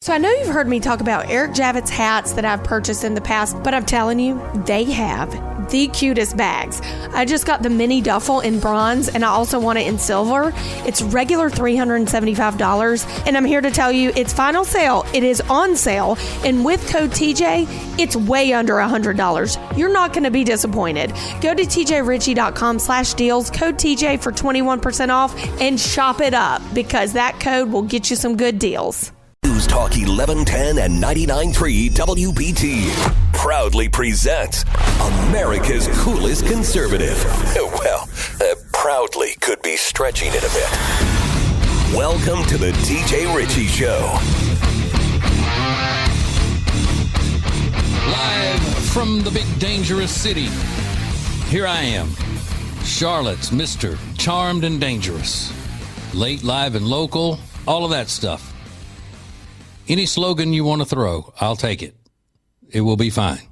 So I know you've heard me talk about Eric Javits hats that I've purchased in the past, but I'm telling you, they have the cutest bags. I just got the mini duffel in bronze, and I also want it in silver. It's regular $375, and I'm here to tell you it's final sale. It is on sale, and with code TJ, it's way under $100. You're not going to be disappointed. Go to tjritchie.com/deals, code TJ for 21% off, and shop it up because that code will get you some good deals. News Talk 1110 and 99.3 WBT proudly presents America's coolest conservative. Well, proudly could be stretching it a bit. Welcome to the TJ Ritchie Show. Live from the big dangerous city, here I am, Charlotte's Mr. Charmed and Dangerous. Late, live, and local, all of that stuff. Any slogan you want to throw, I'll take it. It will be fine.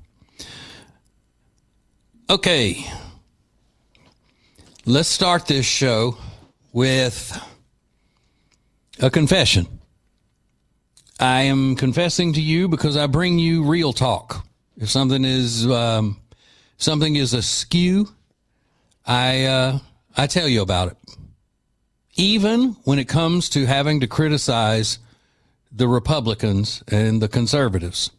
Okay. Let's start this show with a confession. I am confessing to you because I bring you real talk. If something is askew, I tell you about it. Even when it comes to having to criticize the Republicans and the conservatives.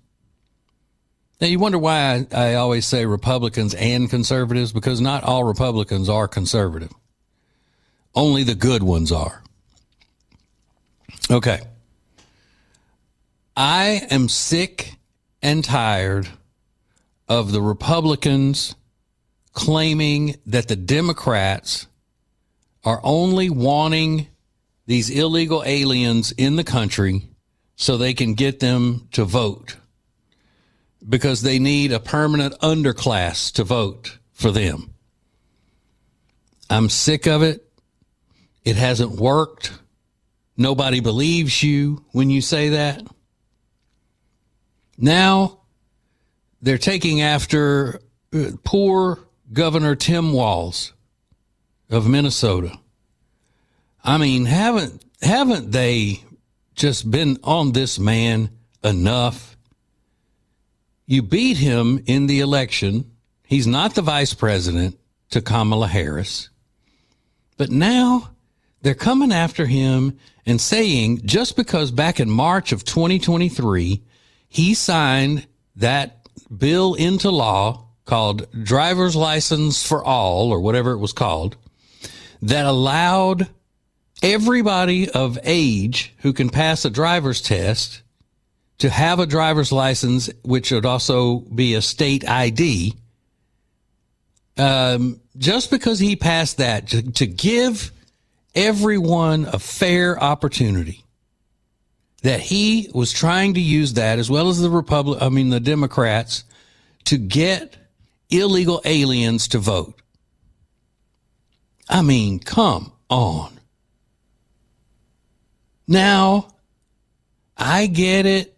Now, you wonder why I always say Republicans and conservatives, because not all Republicans are conservative. Only the good ones are. Okay. I am sick and tired of the Republicans claiming that the Democrats are only wanting these illegal aliens in the country so they can get them to vote because they need a permanent underclass to vote for them. I'm sick of it. It hasn't worked. Nobody believes you when you say that. Now they're taking after poor Governor Tim Walz of Minnesota. I mean, haven't they just been on this man enough? You beat him in the election. He's not the vice president to Kamala Harris. But now they're coming after him and saying just because back in March of 2023, he signed that bill into law called Driver's License for All, or whatever it was called, that allowed everybody of age who can pass a driver's test to have a driver's license, which would also be a state ID, just because he passed that, to give everyone a fair opportunity, that he was trying to use that, as well as the Democrats, to get illegal aliens to vote. I mean, come on. Now, I get it.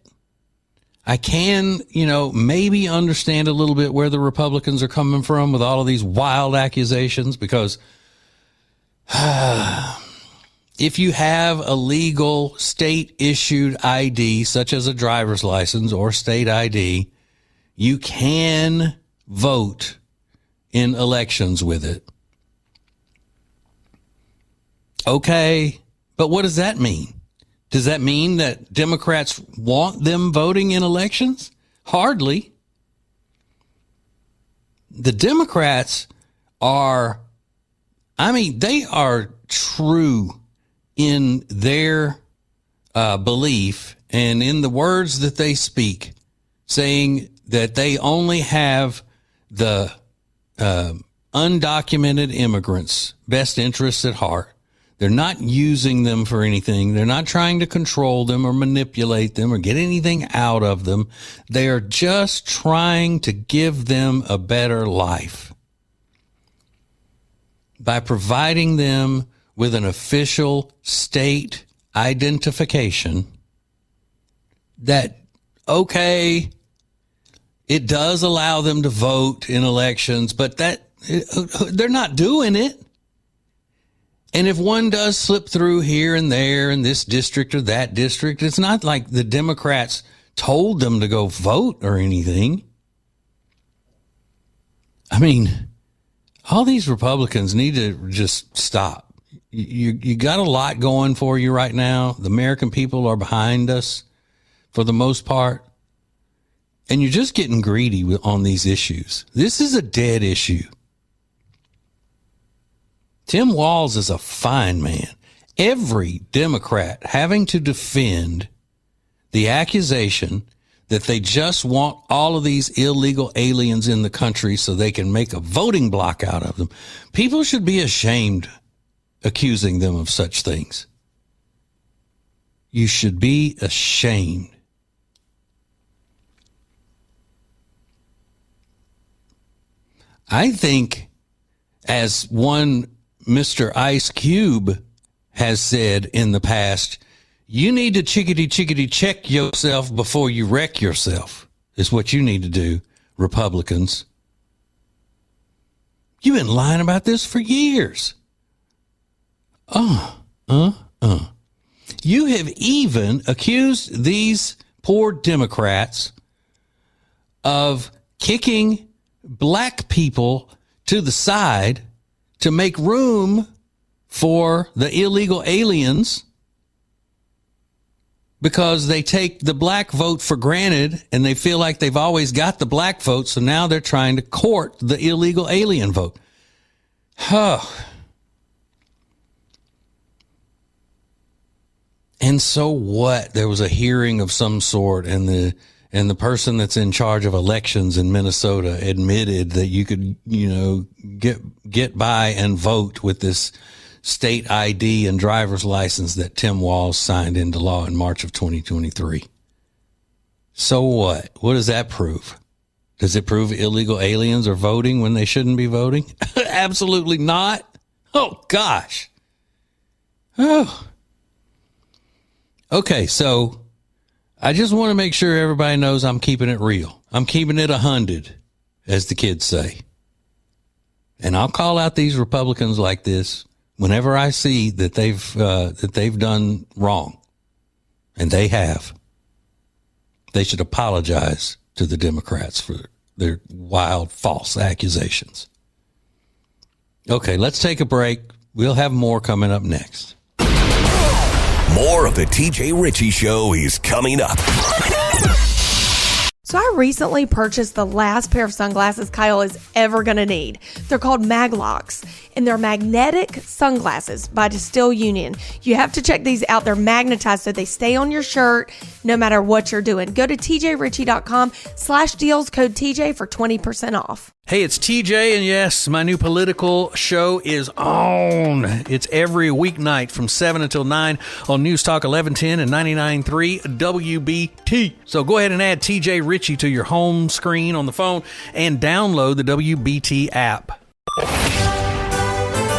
I can, maybe understand a little bit where the Republicans are coming from with all of these wild accusations, because if you have a legal state-issued ID, such as a driver's license or state ID, you can vote in elections with it. Okay, but what does that mean? Does that mean that Democrats want them voting in elections? Hardly. The Democrats are, they are true in their belief and in the words that they speak, saying that they only have the undocumented immigrants' best interests at heart. They're not using them for anything. They're not trying to control them or manipulate them or get anything out of them. They are just trying to give them a better life by providing them with an official state identification that, okay, it does allow them to vote in elections, but that they're not doing it. And if one does slip through here and there in this district or that district, it's not like the Democrats told them to go vote or anything. I mean, all these Republicans need to just stop. You got a lot going for you right now. The American people are behind us for the most part. And you're just getting greedy on these issues. This is a dead issue. Tim Walz is a fine man. Every Democrat having to defend the accusation that they just want all of these illegal aliens in the country so they can make a voting block out of them. People should be ashamed accusing them of such things. You should be ashamed. I think, as one Mr. Ice Cube has said in the past, you need to chickadee check yourself before you wreck yourself, is what you need to do, Republicans. You've been lying about this for years. You have even accused these poor Democrats of kicking black people to the side to make room for the illegal aliens because they take the black vote for granted and they feel like they've always got the black vote. So now they're trying to court the illegal alien vote. And so what? There was a hearing of some sort, and the person that's in charge of elections in Minnesota admitted that you could, get by and vote with this state ID and driver's license that Tim Walz signed into law in March of 2023. So what? What does that prove? Does it prove illegal aliens are voting when they shouldn't be voting? Absolutely not. Oh, gosh. Oh. Okay, so I just want to make sure everybody knows I'm keeping it real. I'm keeping it 100, as the kids say. And I'll call out these Republicans like this whenever I see that they've done wrong, and they have. They should apologize to the Democrats for their wild, false accusations. Okay, let's take a break. We'll have more coming up next. More of the TJ Ritchie Show is coming up. So I recently purchased the last pair of sunglasses Kyle is ever going to need. They're called Maglocks, and they're magnetic sunglasses by Distill Union. You have to check these out. They're magnetized so they stay on your shirt no matter what you're doing. Go to tjritchie.com/deals, code TJ for 20% off. Hey, it's TJ, and yes, my new political show is on. It's every weeknight from 7 until 9 on News Talk 1110 and 99.3 WBT. So go ahead and add TJ Ritchie to your home screen on the phone and download the WBT app.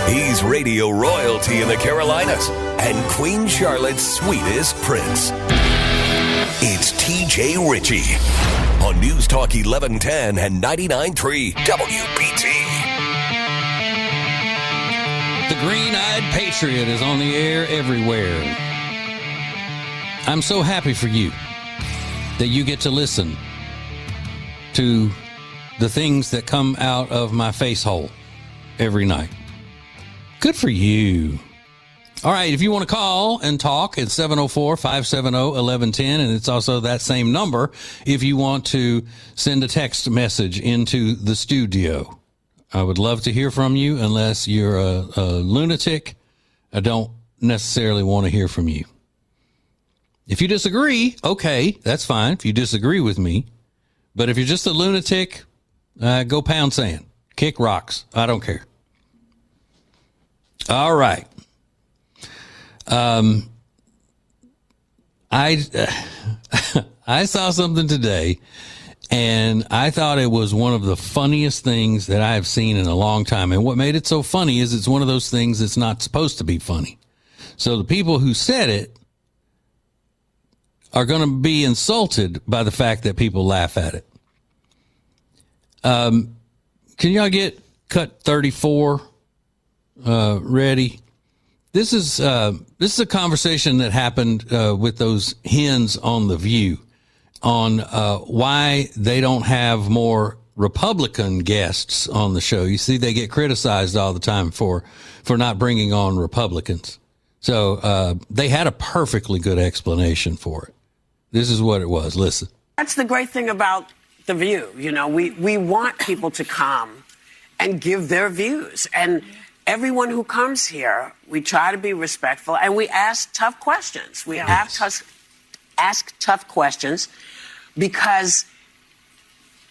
He's radio royalty in the Carolinas and Queen Charlotte's sweetest prince. It's TJ Ritchie on News Talk 1110 and 99.3 WBT. The Green-Eyed Patriot is on the air everywhere. I'm so happy for you that you get to listen to the things that come out of my face hole every night. Good for you. All right, if you want to call and talk, it's 704-570-1110, and it's also that same number if you want to send a text message into the studio. I would love to hear from you. Unless you're a lunatic, I don't necessarily want to hear from you. If you disagree, okay, that's fine if you disagree with me. But if you're just a lunatic, go pound sand. Kick rocks. I don't care. All right. I saw something today, and I thought it was one of the funniest things that I have seen in a long time. And what made it so funny is it's one of those things that's not supposed to be funny. So the people who said it are going to be insulted by the fact that people laugh at it. Can y'all get cut 34 ready? This is a conversation that happened with those hens on The View on why they don't have more Republican guests on the show. You see, they get criticized all the time for not bringing on Republicans. So they had a perfectly good explanation for it. This is what it was. Listen. That's the great thing about The View. You know, we want people to come and give their views. And everyone who comes here, we try to be respectful and we ask tough questions. We ask tough questions because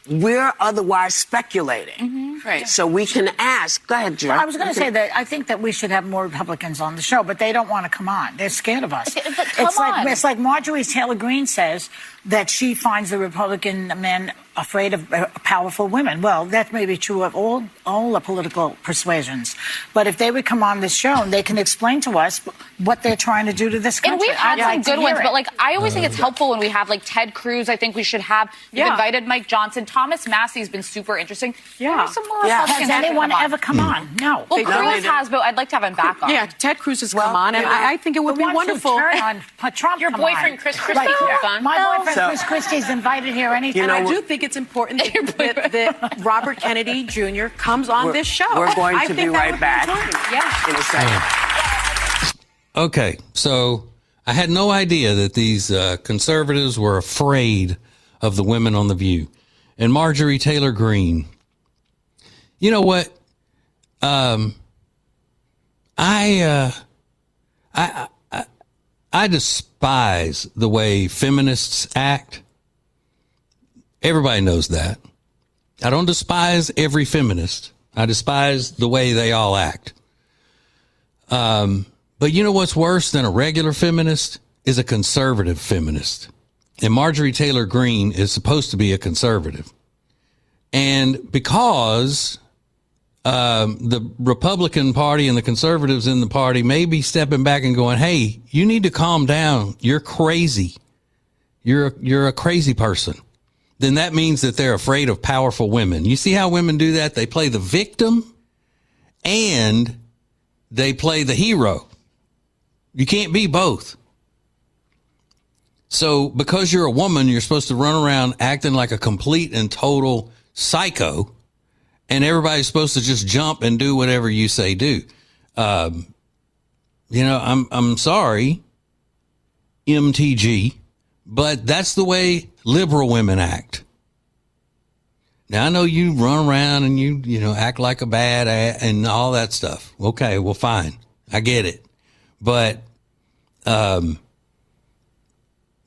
we're otherwise speculating. Right. So we can ask. Go ahead, Joe. Well, I was going to say that I think that we should have more Republicans on the show, but they don't want to come on. They're scared of us. It's like Marjorie Taylor Greene says that she finds the Republican men afraid of powerful women. Well, that may be true of all the political persuasions. But if they would come on this show and they can explain to us what they're trying to do to this country. And we've had some good ones, but like I always think it's helpful when we have like Ted Cruz. I think we should have. We've invited Mike Johnson. Thomas Massey's been super interesting. Yeah. Has anyone ever come on? No. Well, Cruz has, but I'd like to have him back on. Yeah, Ted Cruz has come on, and I think it would be wonderful. Trump. Your boyfriend, Chris Christie, is on. My boyfriend, Chris Christie's invited here anytime. And I do think it's important that Robert Kennedy Jr. comes on this show. We're going to be right back in a second. Okay, so I had no idea that these conservatives were afraid of the women on The View. And Marjorie Taylor Greene, you know what? I despise the way feminists act. Everybody knows that. I don't despise every feminist. I despise the way they all act. But you know what's worse than a regular feminist is a conservative feminist. And Marjorie Taylor Greene is supposed to be a conservative. And because the Republican Party and the conservatives in the party may be stepping back and going, hey, you need to calm down. You're crazy. You're a crazy person. Then that means that they're afraid of powerful women. You see how women do that? They play the victim and they play the hero. You can't be both. So because you're a woman, you're supposed to run around acting like a complete and total psycho, and everybody's supposed to just jump and do whatever you say do. I'm sorry, MTG, but that's the way liberal women act. Now, I know you run around and you act like a bad ass and all that stuff. Okay, well, fine. I get it. But,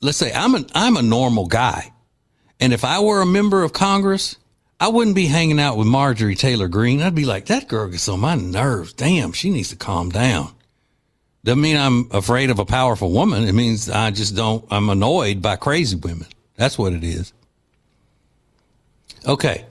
let's say I'm a normal guy. And if I were a member of Congress, I wouldn't be hanging out with Marjorie Taylor Greene. I'd be like, that girl gets on my nerves. Damn, she needs to calm down. Doesn't mean I'm afraid of a powerful woman. It means I'm annoyed by crazy women. That's what it is. Okay.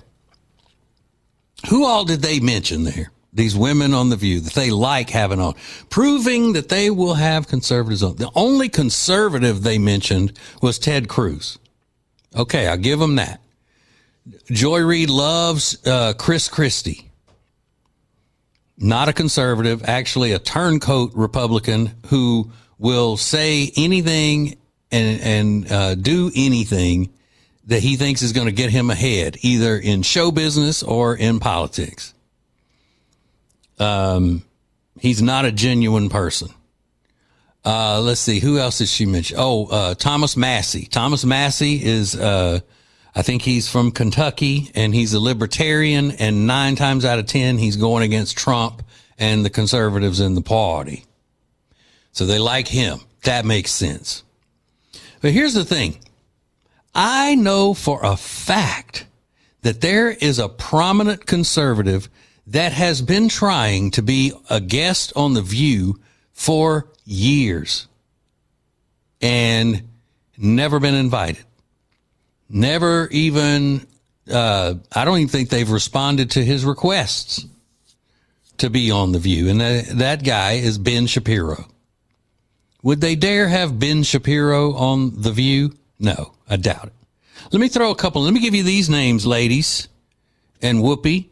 Who all did they mention there? These women on The View that they like having on, proving that they will have conservatives on. The only conservative they mentioned was Ted Cruz. Okay, I'll give them that. Joy Reid loves Chris Christie. Not a conservative, actually a turncoat Republican who will say anything and do anything that he thinks is going to get him ahead, either in show business or in politics. He's not a genuine person. Let's see. Who else did she mention? Thomas Massey. Thomas Massey is, I think he's from Kentucky and he's a libertarian, and 9 times out of 10, he's going against Trump and the conservatives in the party. So they like him. That makes sense. But here's the thing. I know for a fact that there is a prominent conservative that has been trying to be a guest on The View for years and never been invited. Never even, I don't even think they've responded to his requests to be on The View. And that guy is Ben Shapiro. Would they dare have Ben Shapiro on The View? No, I doubt it. Let me give you these names, ladies, and Whoopi.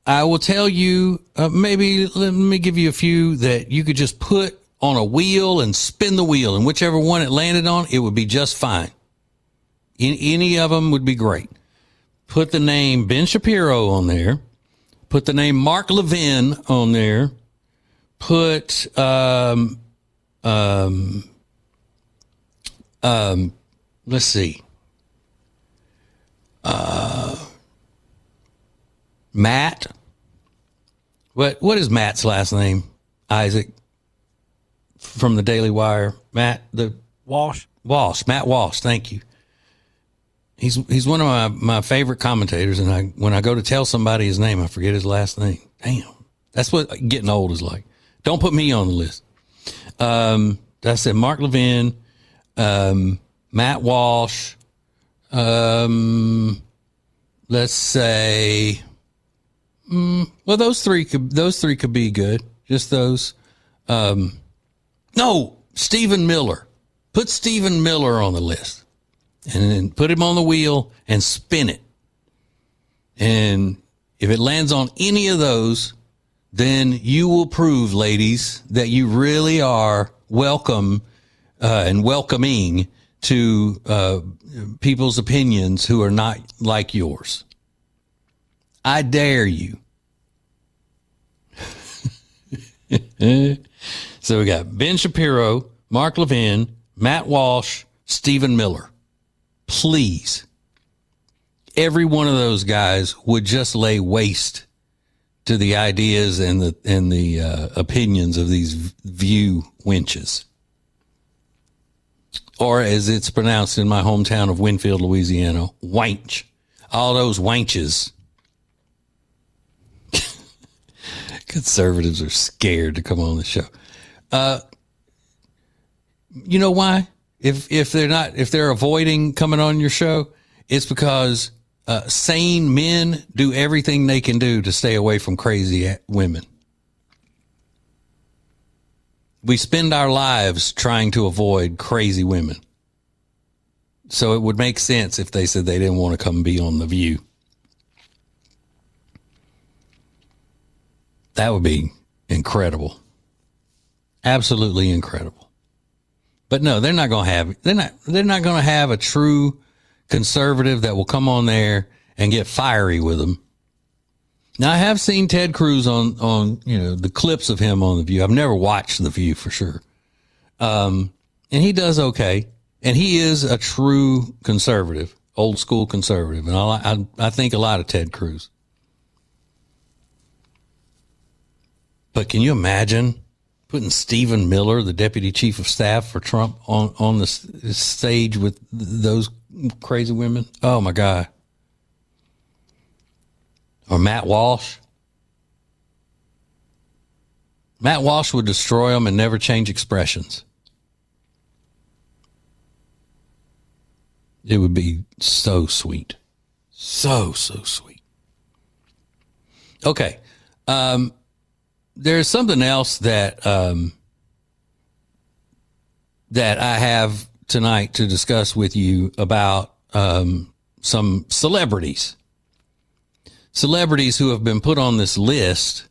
I will tell you, maybe let me give you a few that you could just put on a wheel and spin the wheel, and whichever one it landed on, it would be just fine. Any of them would be great. Put the name Ben Shapiro on there. Put the name Mark Levin on there. Put let's see. Matt. What is Matt's last name? Isaac from the Daily Wire. Matt Walsh. Matt Walsh. Thank you. He's one of my favorite commentators, and when I go to tell somebody his name, I forget his last name. Damn, that's what getting old is like. Don't put me on the list. I said Mark Levin, Matt Walsh. Let's say, well, those three could be good. Just those. No, Stephen Miller. Put Stephen Miller on the list. And then put him on the wheel and spin it. And if it lands on any of those, then you will prove, ladies, that you really are welcome and welcoming to people's opinions who are not like yours. I dare you. So we got Ben Shapiro, Mark Levin, Matt Walsh, Stephen Miller. Please, every one of those guys would just lay waste to the ideas and the opinions of these View wenches, or as it's pronounced in my hometown of Winfield, Louisiana, wench. All those wenches. Conservatives are scared to come on the show. You know why? If they're avoiding coming on your show, it's because sane men do everything they can do to stay away from crazy women. We spend our lives trying to avoid crazy women. So it would make sense if they said they didn't want to come be on The View. That would be incredible. Absolutely incredible. But no, they're not going to have a true conservative that will come on there and get fiery with them. Now, I have seen Ted Cruz on the clips of him on The View. I've never watched The View for sure. And he does okay. And he is a true conservative, old school conservative. And I think a lot of Ted Cruz. But can you imagine putting Stephen Miller, the deputy chief of staff for Trump, on the stage with those crazy women? Oh, my God. Or Matt Walsh. Matt Walsh would destroy them and never change expressions. It would be so sweet. So sweet. Okay. There's something else that that I have tonight to discuss with you about some celebrities who have been put on this list,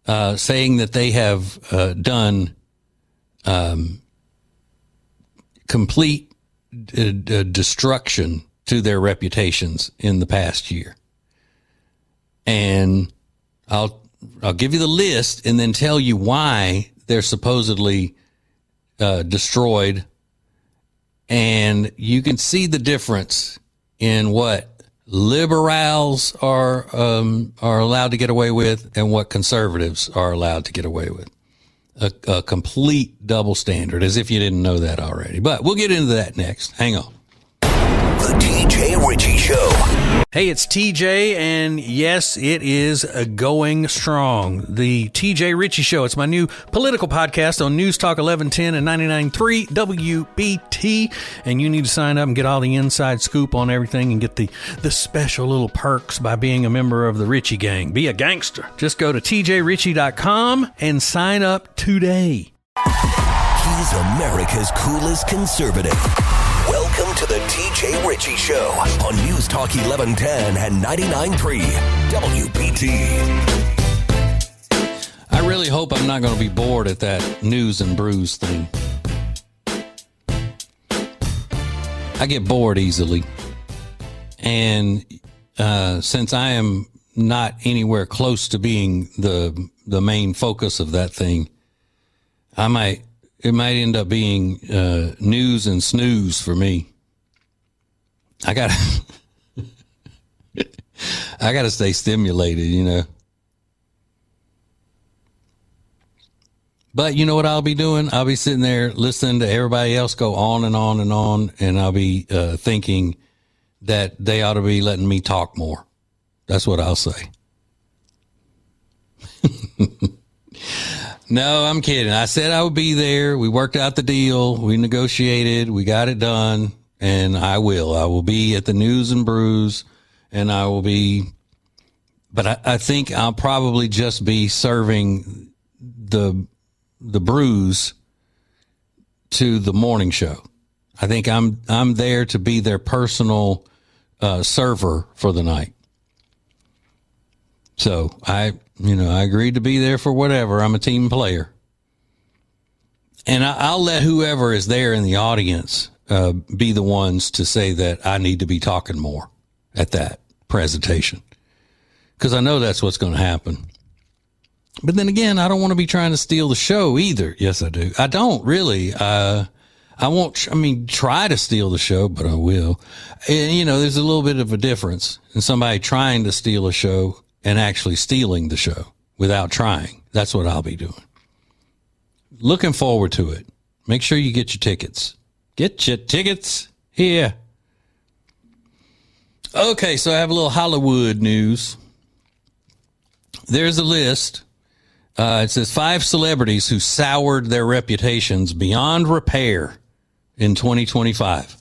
saying that they have done complete destruction to their reputations in the past year. And I'll give you the list and then tell you why they're supposedly destroyed. And you can see the difference in what liberals are allowed to get away with and what conservatives are allowed to get away with. A complete double standard, as if you didn't know that already. But we'll get into that next. Hang on. The TJ Ritchie Show. Hey, it's TJ, and yes, it is going strong. The TJ Ritchie Show. It's my new political podcast on News Talk 1110 and 99.3 WBT, and you need to sign up and get all the inside scoop on everything and get the special little perks by being a member of the Ritchie Gang. Be a gangster. Just go to tjritchie.com and sign up today. He's America's coolest conservative. Welcome to the TJ TJ Ritchie Show on News Talk 1110 and 99.3 WBT. I really hope I'm not going to be bored at that news and brews thing. I get bored easily. And since I am not anywhere close to being the main focus of that thing, it might end up being news and snooze for me. I gotta stay stimulated, you know. But you know what I'll be doing? I'll be sitting there listening to everybody else go on and on and on, and I'll be thinking that they ought to be letting me talk more. That's what I'll say. No, I'm kidding. I said I would be there. We worked out the deal. We negotiated. We got it done. And I will. I will be at the news and brews, and I will be. But I think I'll probably just be serving the brews to the morning show. I think I'm there to be their personal server for the night. So I agreed to be there for whatever. I'm a team player. And I'll let whoever is there in the audience be the ones to say that I need to be talking more at that presentation. Because I know that's what's going to happen. But then again, I don't want to be trying to steal the show either. Yes, I do. I don't really. I won't, try to steal the show, but I will. And, there's a little bit of a difference in somebody trying to steal a show and actually stealing the show without trying. That's what I'll be doing. Looking forward to it. Make sure you get your tickets. Get your tickets here. Okay, so I have a little Hollywood news. There's a list. It says 5 celebrities who soured their reputations beyond repair in 2025.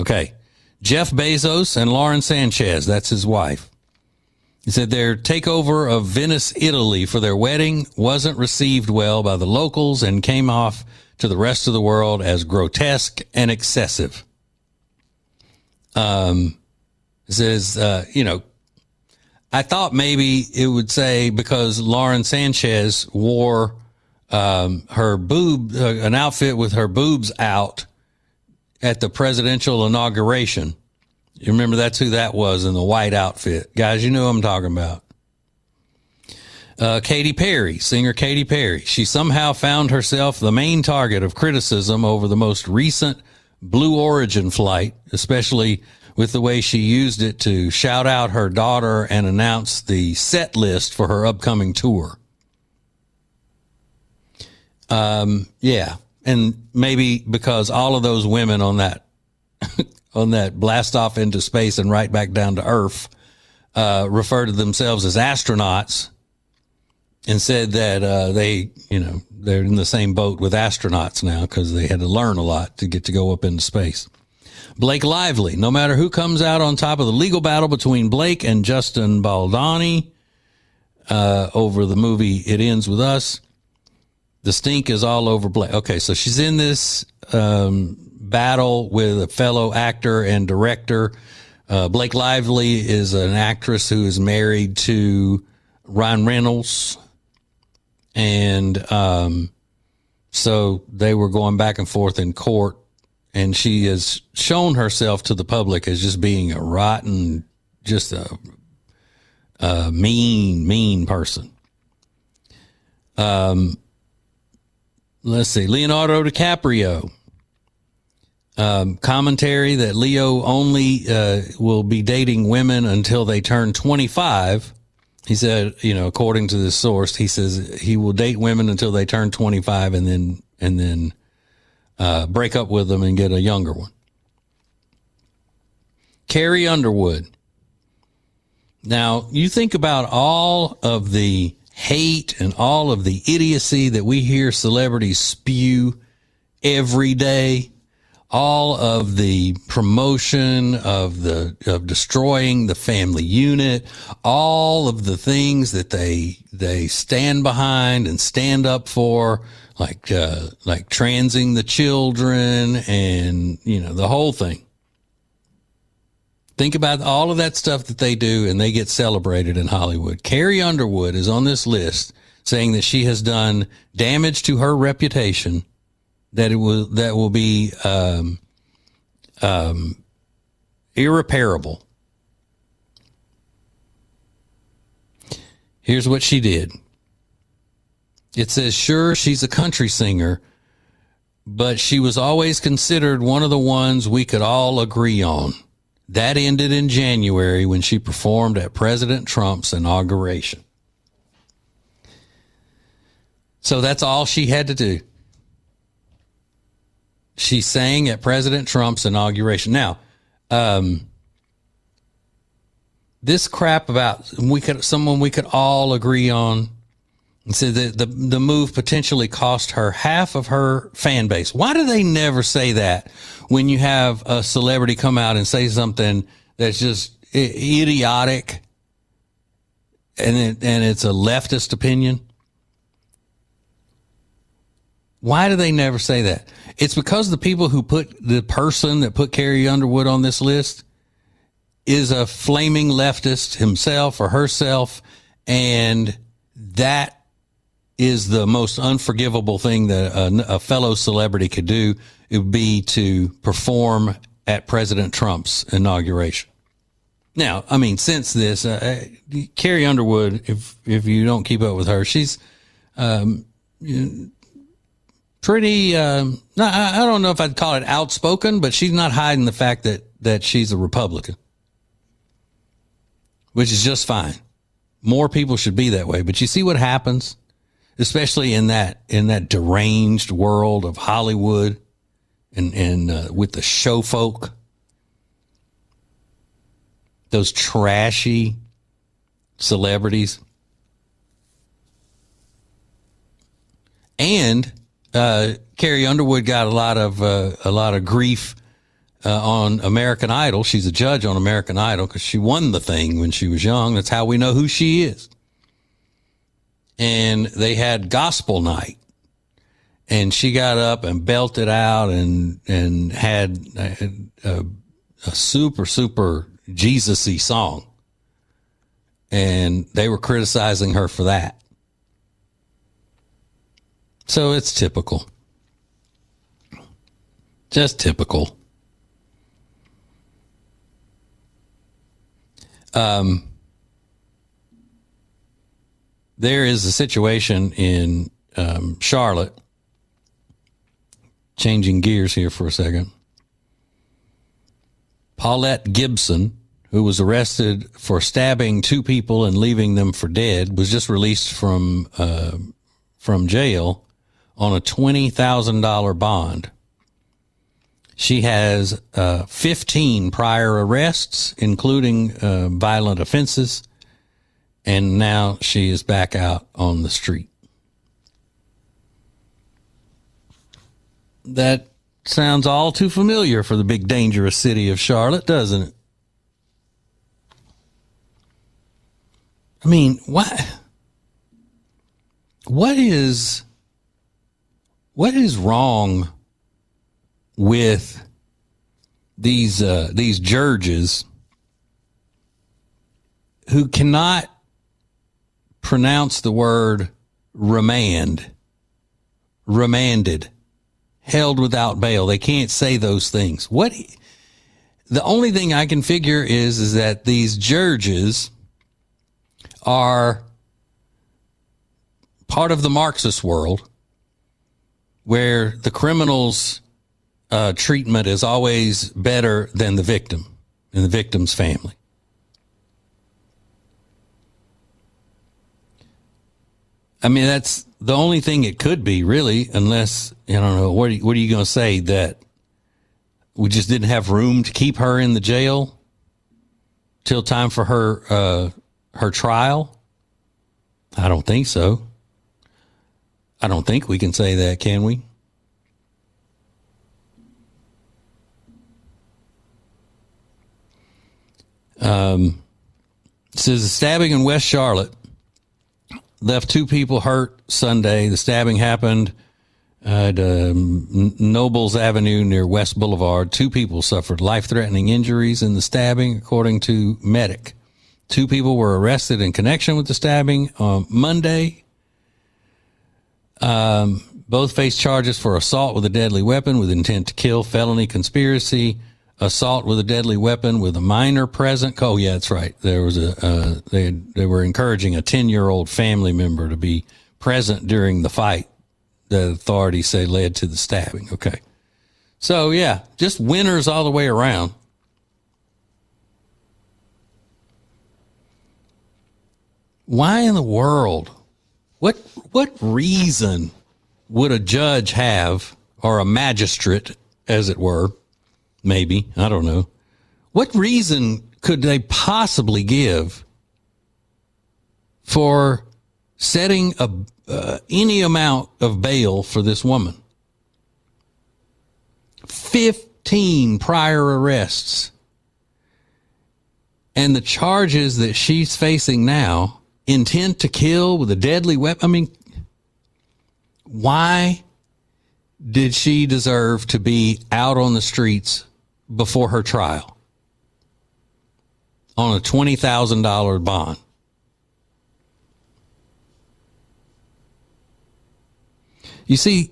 Okay. Jeff Bezos and Lauren Sanchez, that's his wife. He said their takeover of Venice, Italy for their wedding wasn't received well by the locals and came off to the rest of the world as grotesque and excessive. It says, I thought maybe it would say because Lauren Sanchez wore her an outfit with her boobs out at the presidential inauguration. You remember that's who that was in the white outfit. Guys, you know what I'm talking about. Katy Perry, singer Katy Perry. She somehow found herself the main target of criticism over the most recent Blue Origin flight, especially with the way she used it to shout out her daughter and announce the set list for her upcoming tour. Yeah. And maybe because all of those women on that, on that blast off into space and right back down to Earth, refer to themselves as astronauts and said that, they're in the same boat with astronauts now because they had to learn a lot to get to go up into space. Blake Lively, no matter who comes out on top of the legal battle between Blake and Justin Baldoni over the movie It Ends With Us, the stink is all over Blake. Okay, so she's in this battle with a fellow actor and director. Blake Lively is an actress who is married to Ryan Reynolds. And so they were going back and forth in court. And she has shown herself to the public as just being a rotten, just a mean person. Let's see. Leonardo DiCaprio. Commentary that Leo only will be dating women until they turn 25. He said, according to this source, he says he will date women until they turn 25 and then break up with them and get a younger one. Carrie Underwood. Now, you think about all of the hate and all of the idiocy that we hear celebrities spew every day, all of the promotion of destroying the family unit, all of the things that they stand behind and stand up for, like transing the children and, the whole thing. Think about all of that stuff that they do, and they get celebrated in Hollywood. Carrie Underwood is on this list saying that she has done damage to her reputation that will be irreparable. Here's what she did. It says, sure, she's a country singer, but she was always considered one of the ones we could all agree on. That ended in January when she performed at President Trump's inauguration. So that's all she had to do. She sang at President Trump's inauguration. Now, this crap about someone we could all agree on, and said that the move potentially cost her half of her fan base. Why do they never say that when you have a celebrity come out and say something that's just idiotic and it's a leftist opinion? Why do they never say that? It's because the people who the person that put Carrie Underwood on this list is a flaming leftist himself or herself, and that is the most unforgivable thing that a fellow celebrity could do. It would be to perform at President Trump's inauguration. Now, I mean, since this, Carrie Underwood, if you don't keep up with her, she's pretty, I don't know if I'd call it outspoken, but she's not hiding the fact that she's a Republican, which is just fine. More people should be that way. But you see what happens, especially in that deranged world of Hollywood and with the show folk, those trashy celebrities. And Carrie Underwood got a lot of grief on American Idol. She's a judge on American Idol because she won the thing when she was young. That's how we know who she is. And they had gospel night, and she got up and belted out and had a super Jesus-y song, and they were criticizing her for that. So it's typical. Just typical. There is a situation in Charlotte. Changing gears here for a second. Paulette Gibson, who was arrested for stabbing two people and leaving them for dead, was just released from jail on a $20,000 bond. She has 15 prior arrests, including violent offenses, and now she is back out on the street. That sounds all too familiar for the big dangerous city of Charlotte, doesn't it? I mean, what is wrong with these judges who cannot pronounce the word remanded, held without bail? They can't say those things. The only thing I can figure is that these judges are part of the Marxist world, where the criminal's treatment is always better than the victim and the victim's family. I mean, that's the only thing it could be, really, unless, I don't know, what are you going to say, that we just didn't have room to keep her in the jail till time for her trial? I don't think so. I don't think we can say that, can we? It says the stabbing in West Charlotte left two people hurt Sunday. The stabbing happened At Nobles Avenue near West Boulevard, 2 people suffered life-threatening injuries in the stabbing, according to medic. 2 people were arrested in connection with the stabbing on Monday. Both face charges for assault with a deadly weapon with intent to kill, felony conspiracy, assault with a deadly weapon with a minor present. Oh, yeah, that's right. There was they were encouraging a 10-year-old family member to be present during the fight that authorities say led to the stabbing. Okay. So, yeah, just winners all the way around. Why in the world? What reason would a judge have, or a magistrate, as it were, maybe, I don't know. What reason could they possibly give for setting any amount of bail for this woman? 15 prior arrests. And the charges that she's facing now, intent to kill with a deadly weapon. I mean, why did she deserve to be out on the streets before her trial on a $20,000 bond? You see,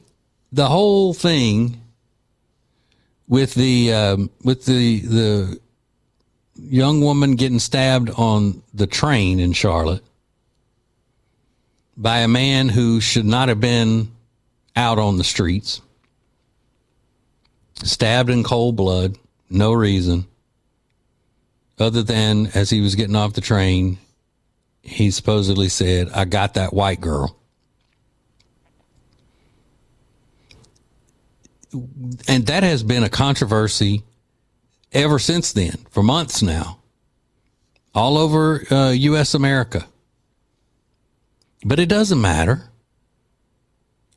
the whole thing with the young woman getting stabbed on the train in Charlotte by a man who should not have been out on the streets, stabbed in cold blood, no reason other than as he was getting off the train, he supposedly said, "I got that white girl." And that has been a controversy ever since then, for months now, all over U.S. America. But it doesn't matter.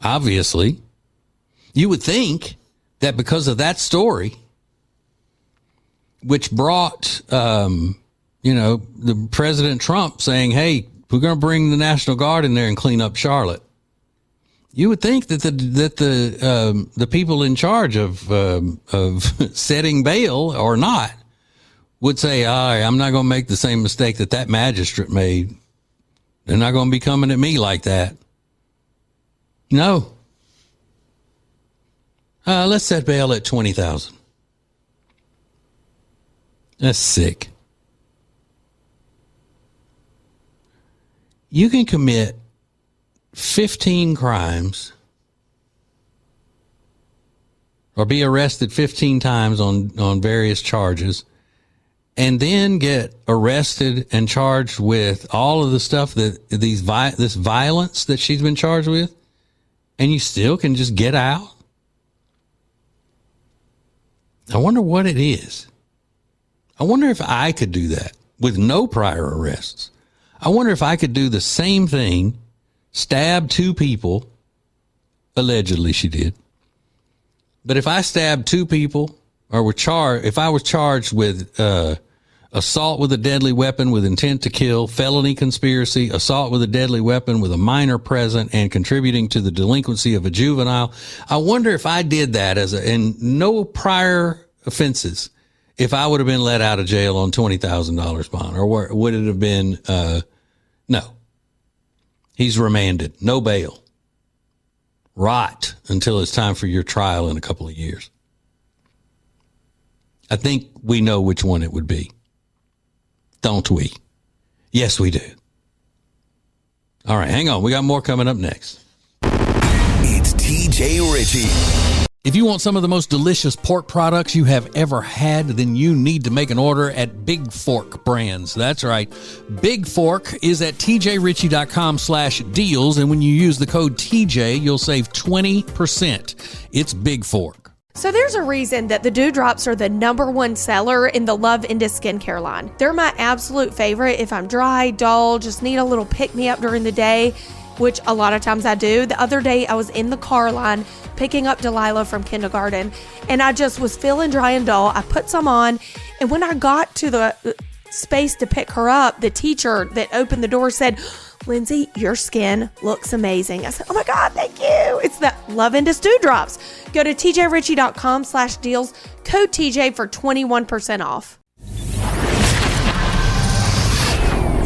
Obviously, you would think that because of that story, which brought, the President Trump saying, "Hey, we're going to bring the National Guard in there and clean up Charlotte." You would think that the people in charge of setting bail or not would say, "I'm not going to make the same mistake that magistrate made. They're not going to be coming at me like that." No. Let's set bail at $20,000. That's sick. You can commit 15 crimes or be arrested 15 times on various charges and then get arrested and charged with all of the stuff that this violence that she's been charged with, and you still can just get out. I wonder what it is. I wonder if I could do that with no prior arrests. I wonder if I could do the same thing, stab 2 people, allegedly she did. But if I stabbed 2 people, or if I was charged with assault with a deadly weapon with intent to kill, felony conspiracy, assault with a deadly weapon with a minor present, and contributing to the delinquency of a juvenile, I wonder if I did that and no prior offenses, if I would have been let out of jail on $20,000 bond, or would it have been, no. He's remanded, no bail. Rot until it's time for your trial in a couple of years. I think we know which one it would be. Don't we? Yes, we do. All right, hang on. We got more coming up next. It's TJ Ritchie. If you want some of the most delicious pork products you have ever had, then you need to make an order at Big Fork Brands. That's right. Big Fork is at tjritchie.com/deals. And when you use the code TJ, you'll save 20%. It's Big Fork. So there's a reason that the Dewdrops are the #1 seller in the Love Into skincare line. They're my absolute favorite if I'm dry, dull, just need a little pick-me-up during the day, which a lot of times I do. The other day I was in the car line picking up Delilah from kindergarten, and I just was feeling dry and dull. I put some on, and when I got to the space to pick her up, the teacher that opened the door said, Lindsay, your skin looks amazing. I said, oh my God, thank you. It's the Love Into Stew Drops. Go to tjritchie.com/deals, code TJ for 21% off.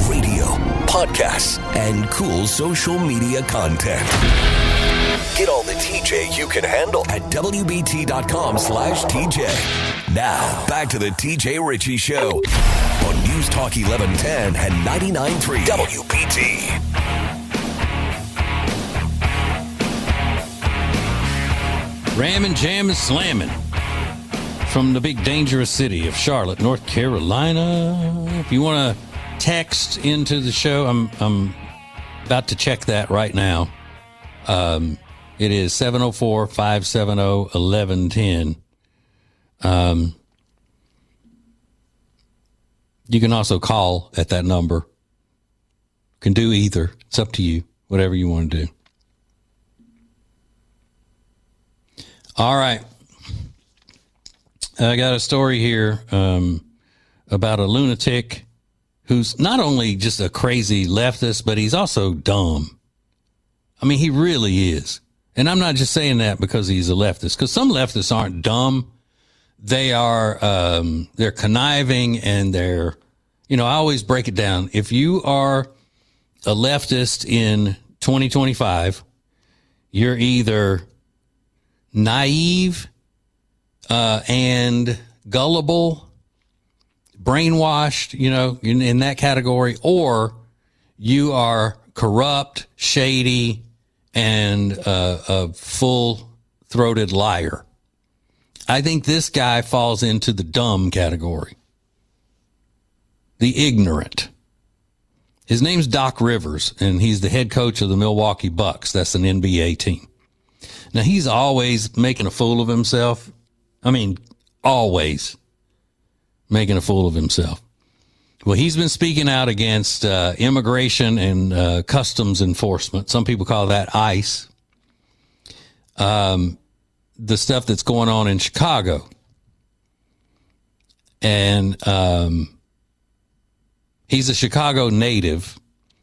Radio, podcasts, and cool social media content. Get all the TJ you can handle at WBT.com/TJ. Now, back to the TJ Ritchie Show on News Talk 1110 and 99.3 WBT. Ramming, jamming, slamming from the big dangerous city of Charlotte, North Carolina. If you want to text into the show, I'm about to check that right now. It is 704-570-1110. You can also call at that number. Can do either. It's up to you. Whatever you want to do. All right. I got a story here about a lunatic who's not only just a crazy leftist, but he's also dumb. I mean, he really is. And I'm not just saying that because he's a leftist, because some leftists aren't dumb. They are, they're conniving and they're, I always break it down. If you are a leftist in 2025, you're either naive, and gullible, brainwashed, in that category, or you are corrupt, shady, and a full-throated liar. I think this guy falls into the dumb category. The ignorant. His name's Doc Rivers, and he's the head coach of the Milwaukee Bucks. That's an NBA team. Now, he's always making a fool of himself. I mean, always making a fool of himself. Well, he's been speaking out against immigration and customs enforcement. Some people call that ICE. The stuff that's going on in Chicago. And he's a Chicago native.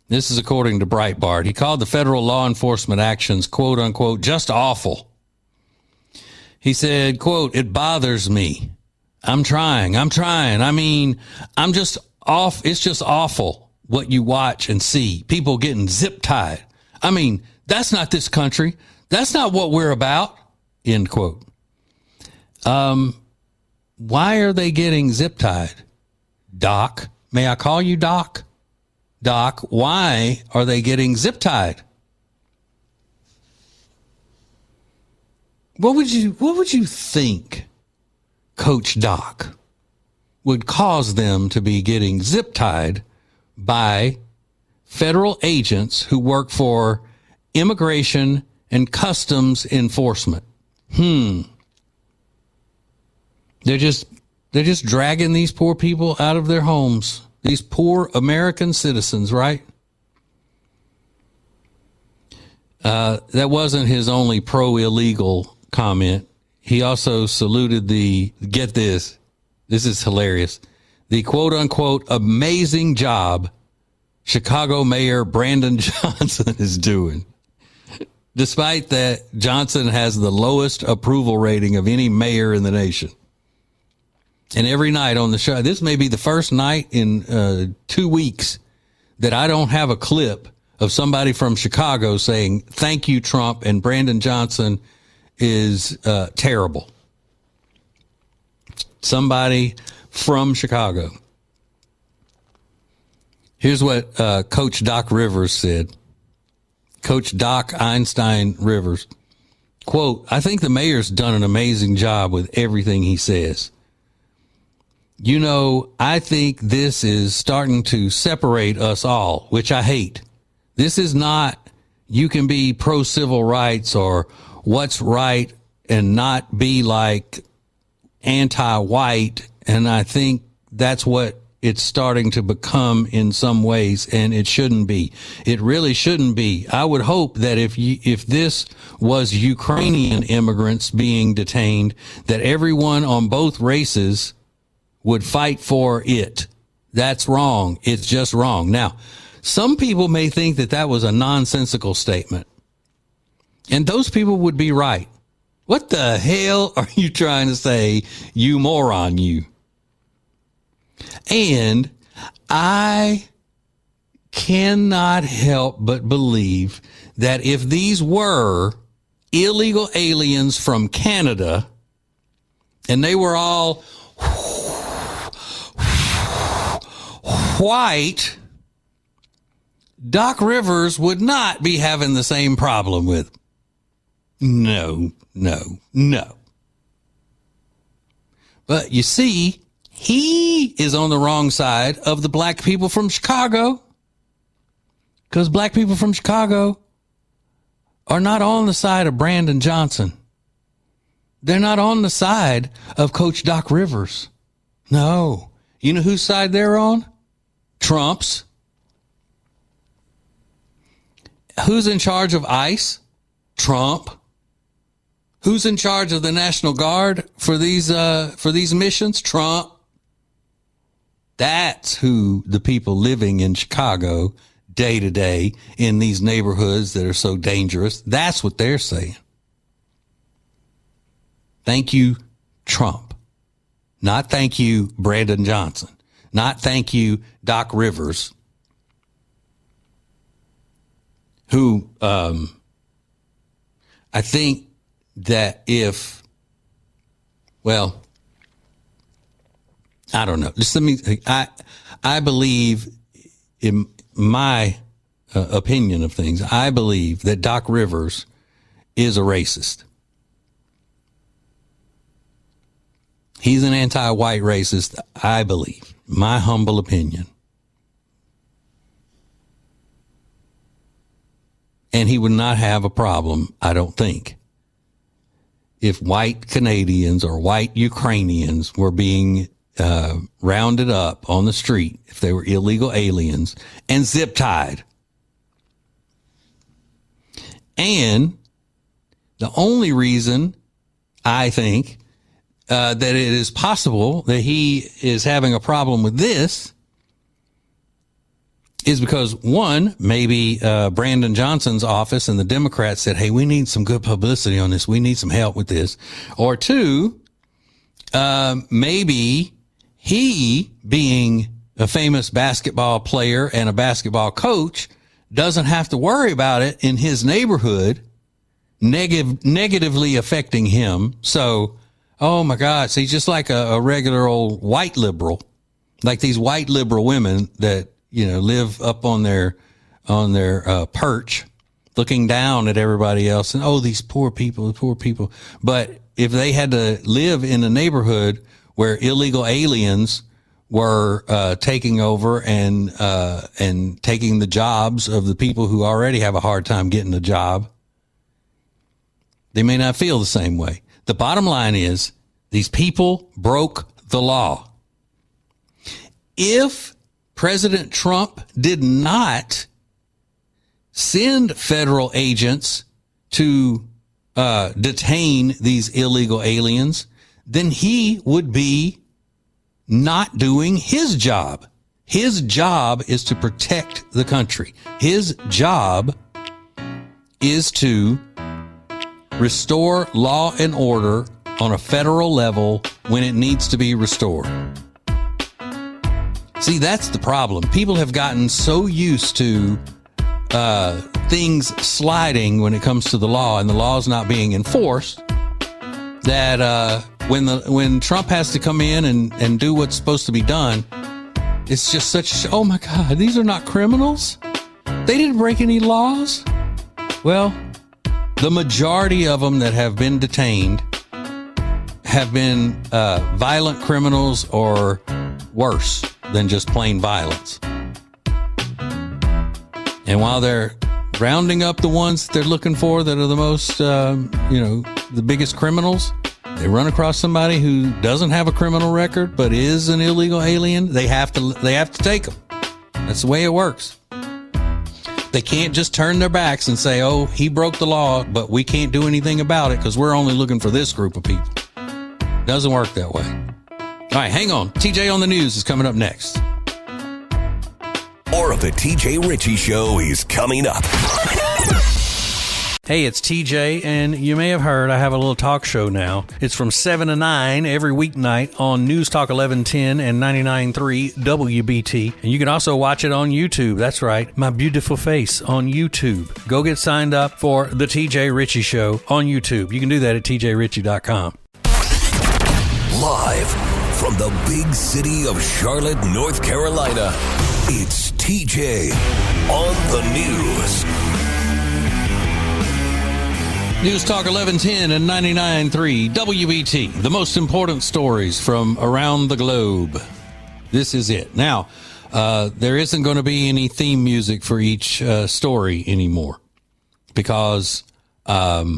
This is according to Breitbart. He called the federal law enforcement actions, quote unquote, just awful. He said, quote, "It bothers me. I'm trying. I mean, I'm just off. It's just awful what you watch and see. People getting zip tied. I mean, that's not this country. That's not what we're about," end quote. Why are they getting zip tied? Doc, may I call you Doc? Doc, why are they getting zip tied? What would you think, Coach Doc, would cause them to be getting zip tied by federal agents who work for immigration and customs enforcement? They're just dragging these poor people out of their homes. These poor American citizens, right? That wasn't his only pro-illegal comment. He also saluted get this is hilarious, the quote-unquote amazing job Chicago Mayor Brandon Johnson is doing. Despite that, Johnson has the lowest approval rating of any mayor in the nation. And every night on the show, this may be the first night in 2 weeks that I don't have a clip of somebody from Chicago saying, "Thank you, Trump, and Brandon Johnson is terrible." Somebody from Chicago. Here's what Coach Doc Rivers said. Coach Doc Einstein Rivers. Quote, "I think the mayor's done an amazing job with everything he says. I think this is starting to separate us all, which I hate. This is not, you can be pro-civil rights or what's right and not be like anti-white. And I think that's what it's starting to become in some ways, and it shouldn't be. It really shouldn't be. I would hope that if this was Ukrainian immigrants being detained, that everyone on both races would fight for it. That's wrong. It's just wrong." Now, Some people may think that that was a nonsensical statement. And those people would be right. What the hell are you trying to say, you moron, you? And I cannot help but believe that if these were illegal aliens from Canada and they were all white, Doc Rivers would not be having the same problem with them. No. But you see, he is on the wrong side of the black people from Chicago, because black people from Chicago are not on the side of Brandon Johnson. They're not on the side of Coach Doc Rivers. No. You know whose side they're on? Trump's. Who's in charge of ICE? Trump. Who's in charge of the National Guard for these missions? Trump. That's who the people living in Chicago day to day in these neighborhoods that are so dangerous, that's what they're saying. Thank you, Trump. Not thank you, Brandon Johnson. Not thank you, Doc Rivers, who I think that if, well, I don't know. Just let me, I believe, in my opinion of things, I believe that Doc Rivers is a racist. He's an anti-white racist, I believe. My humble opinion. And he would not have a problem, I don't think, if white Canadians or white Ukrainians were being rounded up on the street, if they were illegal aliens, and zip tied. And the only reason I think that it is possible that he is having a problem with this is because, one, maybe Brandon Johnson's office and the Democrats said, hey, we need some good publicity on this. We need some help with this. Or two, maybe he, being a famous basketball player and a basketball coach, doesn't have to worry about it in his neighborhood negatively affecting him. So, oh my God, so he's just like a regular old white liberal, like these white liberal women that, you know, live up on their perch, looking down at everybody else, and oh, these poor people. But if they had to live in a neighborhood where illegal aliens were taking over and taking the jobs of the people who already have a hard time getting a job, they may not feel the same way. The bottom line is these people broke the law. If President Trump did not send federal agents to detain these illegal aliens, then he would be not doing his job. His job is to protect the country. His job is to restore law and order on a federal level when it needs to be restored. See, that's the problem. People have gotten so used to things sliding when it comes to the law and the laws not being enforced that when Trump has to come in and do what's supposed to be done, it's just such, oh my God, these are not criminals. They didn't break any laws. Well, the majority of them that have been detained have been violent criminals or worse than just plain violence. And while they're rounding up the ones they're looking for that are the most, the biggest criminals, they run across somebody who doesn't have a criminal record but is an illegal alien. They have to take them. That's the way it works. They can't just turn their backs and say, oh, he broke the law, but we can't do anything about it because we're only looking for this group of people. Doesn't work that way. All right, hang on. TJ on the News is coming up next. More of the TJ Ritchie Show is coming up. Hey, it's TJ, and you may have heard I have a little talk show now. It's from 7 to 9 every weeknight on News Talk 1110 and 99.3 WBT. And you can also watch it on YouTube. That's right, my beautiful face on YouTube. Go get signed up for the TJ Ritchie Show on YouTube. You can do that at tjritchie.com. Live from the big city of Charlotte, North Carolina, it's TJ on the News. News Talk 1110 and 99.3 WBT. The most important stories from around the globe. This is it. Now, there isn't going to be any theme music for each story anymore because I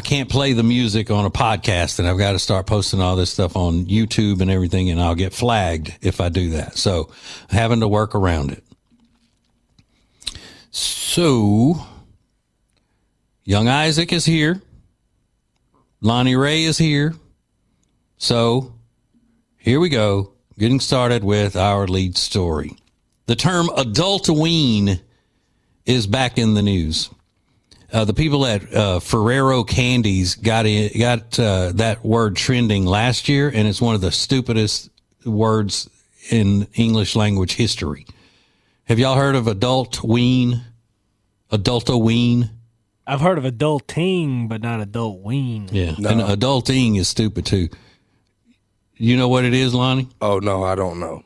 can't play the music on a podcast, and I've got to start posting all this stuff on YouTube and everything, and I'll get flagged if I do that. So, having to work around it. So, Young Isaac is here. Lonnie Ray is here. So, here we go. Getting started with our lead story. The term adultoween is back in the news. The people at Ferrero Candies got that word trending last year, and it's one of the stupidest words in English language history. Have y'all heard of adultoween? Adultoween? I've heard of adulting, but not adultween. Yeah, no. And adulting is stupid too. You know what it is, Lonnie? Oh, no, I don't know.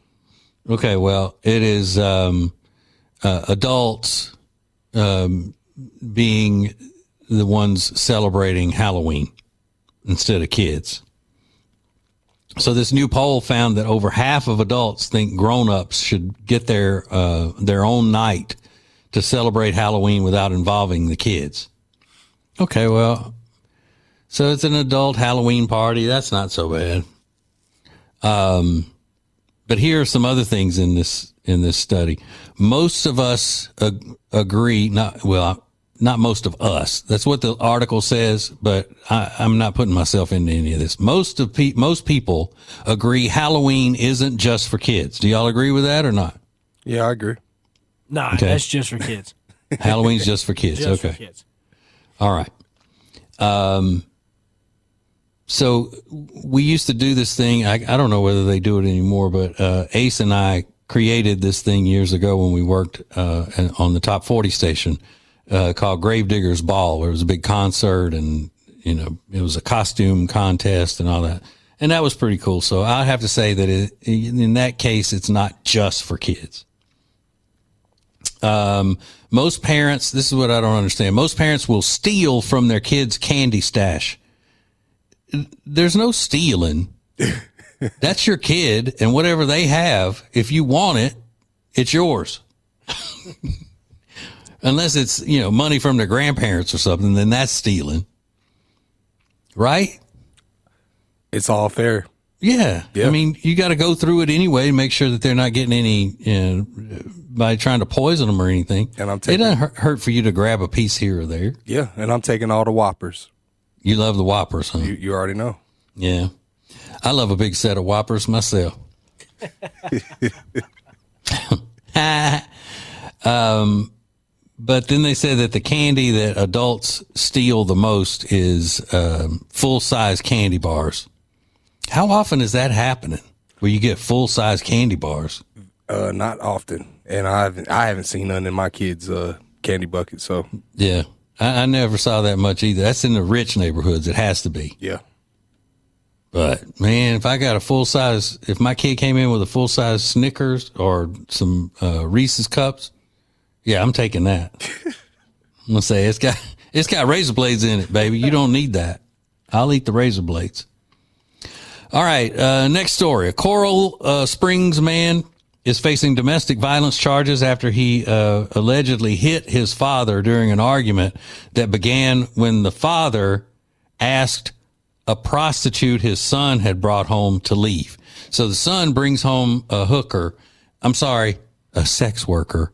Okay, well, it is adults being the ones celebrating Halloween instead of kids. So this new poll found that over half of adults think grown-ups should get their own night to celebrate Halloween without involving the kids. Okay, well, so it's an adult Halloween party. That's not so bad. But here are some other things in this study. Most of us agree, not most of us. That's what the article says, but I'm not putting myself into any of this. Most people agree Halloween isn't just for kids. Do y'all agree with that or not? Yeah, I agree. Nah, okay. That's just for kids. Halloween's just for kids. Just okay. For kids. All right. So we used to do this thing. I don't know whether they do it anymore, but Ace and I created this thing years ago when we worked on the Top 40 station called Gravedigger's Ball, where it was a big concert and, it was a costume contest and all that. And that was pretty cool. So I have to say that in that case, it's not just for kids. Most parents, this is what I don't understand. Most parents will steal from their kids' candy stash. There's no stealing. That's your kid, and whatever they have, if you want it, it's yours. Unless it's, money from their grandparents or something, then that's stealing. Right? It's all fair. Yeah. I mean, you got to go through it anyway to make sure that they're not getting any, by trying to poison them or anything. And it doesn't hurt for you to grab a piece here or there. Yeah. And I'm taking all the Whoppers. You love the Whoppers, huh? You already know. Yeah. I love a big set of Whoppers myself. But then they said that the candy that adults steal the most is full-size candy bars. How often is that happening where you get full-size candy bars? Not often. And I haven't seen none in my kids' candy bucket. So yeah, I never saw that much either. That's in the rich neighborhoods. It has to be. Yeah. But man, if my kid came in with a full-size Snickers or some Reese's cups, yeah, I'm taking that. I'm gonna say it's got razor blades in it, baby. You don't need that. I'll eat the razor blades. All right, next story. A Coral Springs man is facing domestic violence charges after he allegedly hit his father during an argument that began when the father asked a prostitute his son had brought home to leave. So the son brings home a sex worker.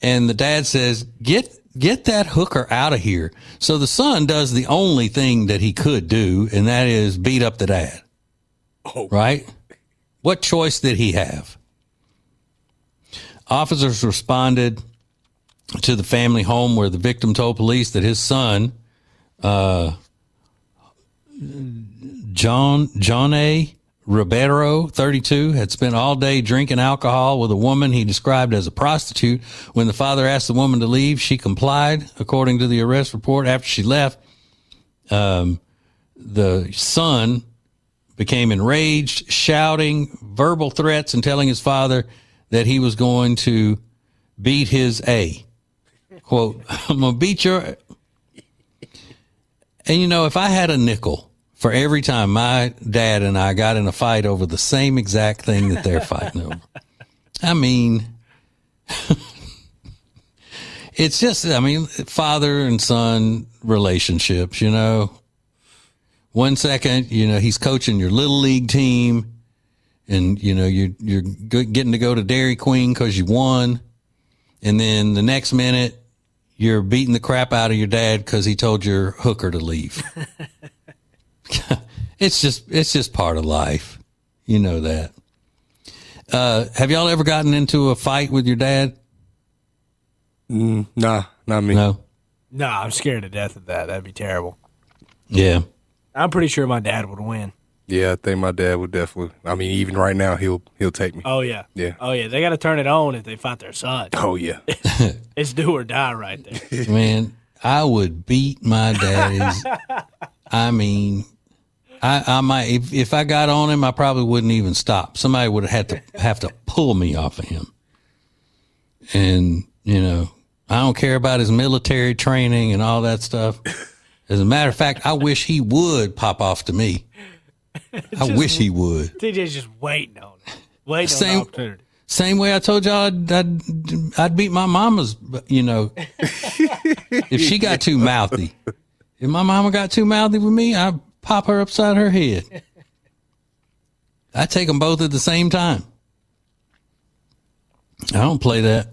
And the dad says, get that hooker out of here. So the son does the only thing that he could do, and that is beat up the dad. Oh. Right? What choice did he have? Officers responded to the family home where the victim told police that his son, John A. Ribeiro, 32, had spent all day drinking alcohol with a woman he described as a prostitute. When the father asked the woman to leave, she complied, according to the arrest report. After she left, the son became enraged, shouting verbal threats and telling his father that he was going to beat his A. Quote, I'm going to beat your... And, you know, if I had a nickel for every time my dad and I got in a fight over the same exact thing that they're fighting over, I mean, it's just, I mean, father and son relationships, you know. 1 second, you know, he's coaching your little league team and, you know, you're getting to go to Dairy Queen because you won. And then the next minute, you're beating the crap out of your dad because he told your hooker to leave. It's just part of life. You know that. Have y'all ever gotten into a fight with your dad? Nah, not me. No. Nah, I'm scared to death of that. That'd be terrible. Yeah. I'm pretty sure my dad would win. Yeah, I think my dad would definitely. I mean, even right now, he'll take me. Oh yeah. Yeah. Oh yeah. They got to turn it on if they fight their son. Oh yeah. It's do or die right there. Man, I would beat my daddy's. I mean, I might if I got on him, I probably wouldn't even stop. Somebody would have to pull me off of him. And you know, I don't care about his military training and all that stuff. As a matter of fact, I wish he would pop off to me. I wish he would. TJ's just waiting on it. Waiting on the opportunity. Same way I told y'all I'd beat my mama's, you know, if she got too mouthy. If my mama got too mouthy with me, I'd pop her upside her head. I take them both at the same time. I don't play that.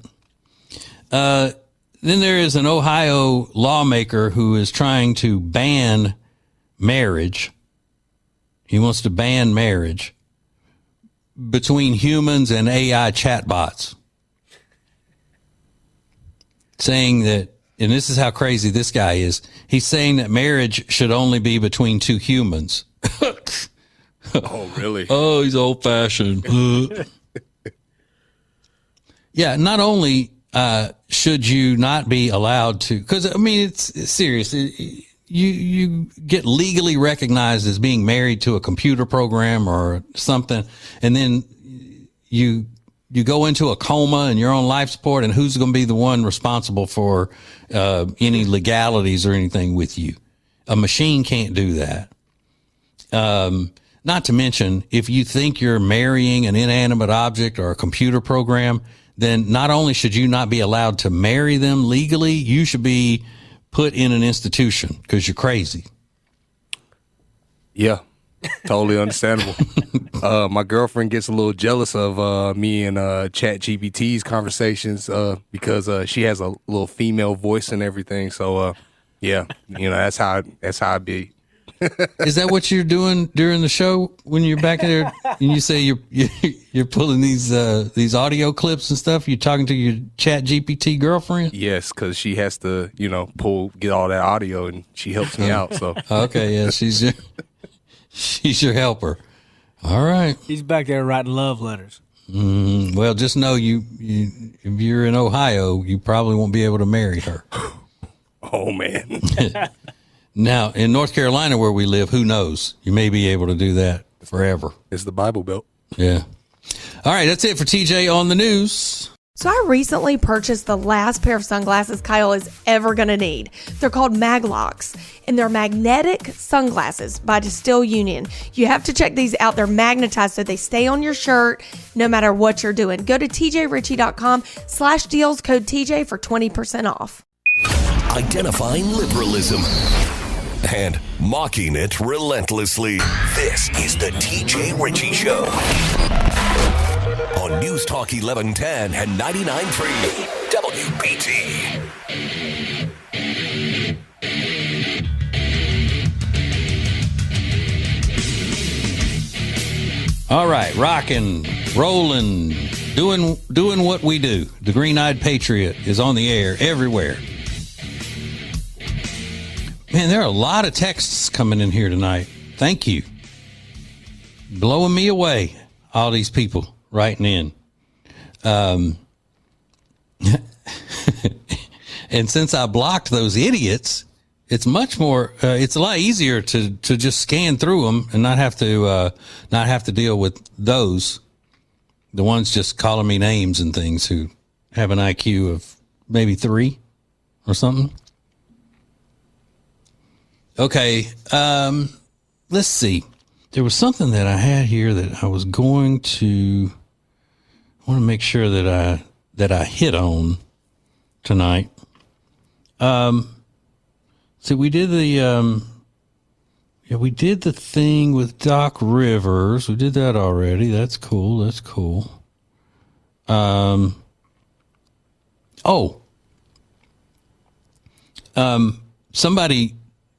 Then there is an Ohio lawmaker who is trying to ban marriage. He wants to ban marriage between humans and AI chatbots. Saying that, and this is how crazy this guy is, he's saying that marriage should only be between two humans. Oh, really? Oh, he's old-fashioned. Yeah, not only should you not be allowed to, because, I mean, it's serious. You get legally recognized as being married to a computer program or something, and then you go into a coma and you're on life support, and who's going to be the one responsible for any legalities or anything with you? A machine can't do that. Not to mention, if you think you're marrying an inanimate object or a computer program, then not only should you not be allowed to marry them legally, you should be put in an institution because you're crazy. Yeah, totally understandable. My girlfriend gets a little jealous of me and ChatGPT's conversations because she has a little female voice and everything. So, yeah, you know, that's how I be. Is that what you're doing during the show when you're back there and you say you're pulling these audio clips and stuff? You're talking to your ChatGPT girlfriend? Yes, because she has to, you know, get all that audio, and she helps me out. So okay, yeah, she's your helper. All right. He's back there writing love letters. Well, just know you if you're in Ohio, you probably won't be able to marry her. Oh man. Now, in North Carolina where we live, who knows? You may be able to do that forever. It's the Bible Belt. Yeah. All right, that's it for TJ on the news. So I recently purchased the last pair of sunglasses Kyle is ever going to need. They're called Maglocks, and they're magnetic sunglasses by Distill Union. You have to check these out. They're magnetized so they stay on your shirt no matter what you're doing. Go to tjritchie.com/deals, code TJ for 20% off. Identifying liberalism and mocking it relentlessly. This is the TJ Ritchie Show on News Talk 1110 and 99.3 WBT. All right, rocking, rolling, doing what we do. The Green-Eyed Patriot is on the air everywhere. Man, there are a lot of texts coming in here tonight. Thank you. Blowing me away, all these people writing in. And since I blocked those idiots, it's much more. It's a lot easier to just scan through them and not have to deal with those. The ones just calling me names and things who have an IQ of maybe 3 or something. Okay, let's see. There was something that I had here that I was going to. I want to make sure that I hit on tonight. So we did we did the thing with Doc Rivers. We did that already. That's cool. Somebody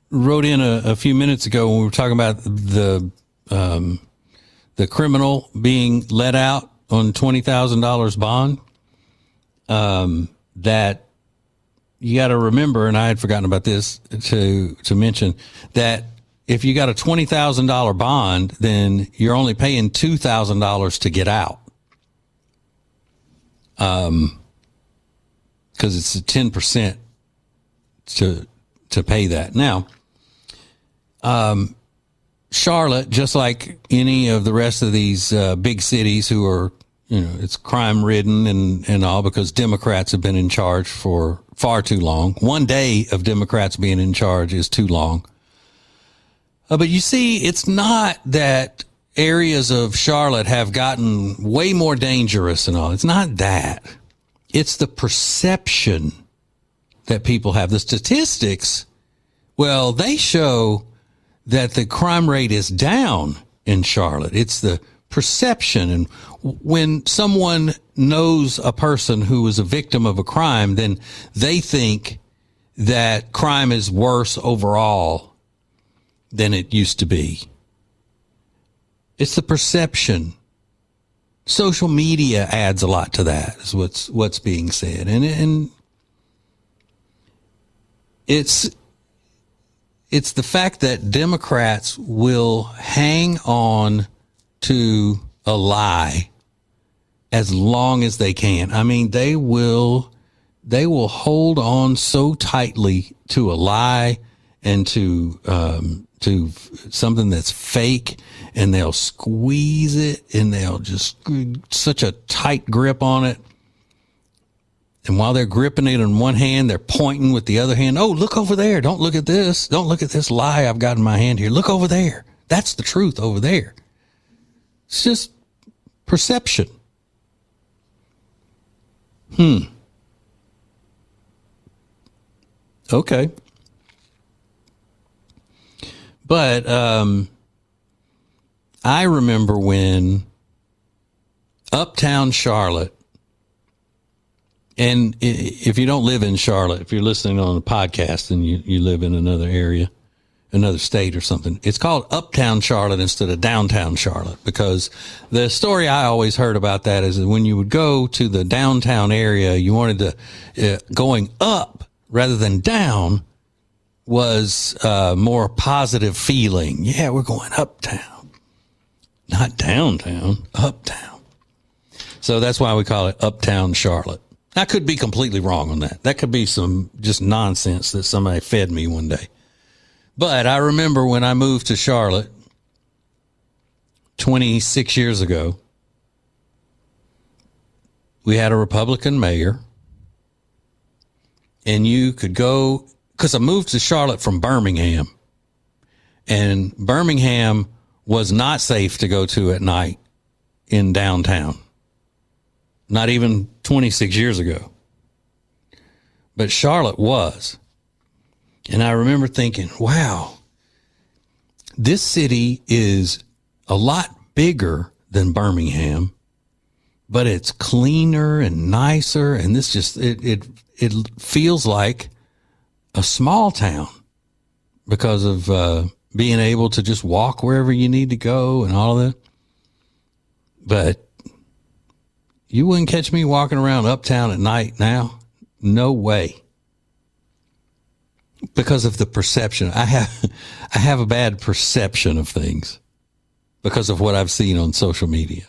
wrote in a few minutes ago when we were talking about the criminal being let out on $20,000 bond. That you got to remember, and I had forgotten about this to mention that if you got a $20,000 bond, then you're only paying $2,000 to get out. Because it's a 10% to pay that. Now, Charlotte, just like any of the rest of these big cities who are, it's crime ridden and all, because Democrats have been in charge for far too long. One day of Democrats being in charge is too long. But you see, it's not that areas of Charlotte have gotten way more dangerous and all. It's not that. It's the perception that people have. The statistics, well, they show that the crime rate is down in Charlotte. It's the perception. And when someone knows a person who was a victim of a crime, then they think that crime is worse overall than it used to be. It's the perception. Social media adds a lot to that, is what's being said. And it's the fact that Democrats will hang on to a lie as long as they can. I mean, they will hold on so tightly to a lie and to something that's fake, and they'll squeeze it, and they'll just such a tight grip on it. And while they're gripping it in one hand, they're pointing with the other hand. Oh, look over there. Don't look at this. Don't look at this lie I've got in my hand here. Look over there. That's the truth over there. It's just perception. Okay. But I remember when Uptown Charlotte, and if you don't live in Charlotte, if you're listening on a podcast and you live in another area, another state or something, it's called Uptown Charlotte instead of Downtown Charlotte, because the story I always heard about that is that when you would go to the downtown area, you wanted to, going up rather than down was more positive feeling. Yeah, we're going uptown, not downtown, uptown. So that's why we call it Uptown Charlotte. I could be completely wrong on that. That could be some just nonsense that somebody fed me one day. But I remember when I moved to Charlotte 26 years ago, we had a Republican mayor, and you could go, because I moved to Charlotte from Birmingham, and Birmingham was not safe to go to at night in downtown. Not even 26 years ago. But Charlotte was. And I remember thinking, wow, this city is a lot bigger than Birmingham, but it's cleaner and nicer. And this just, it feels like a small town because of being able to just walk wherever you need to go and all of that. But you wouldn't catch me walking around uptown at night now. No way. Because of the perception. I have a bad perception of things because of what I've seen on social media.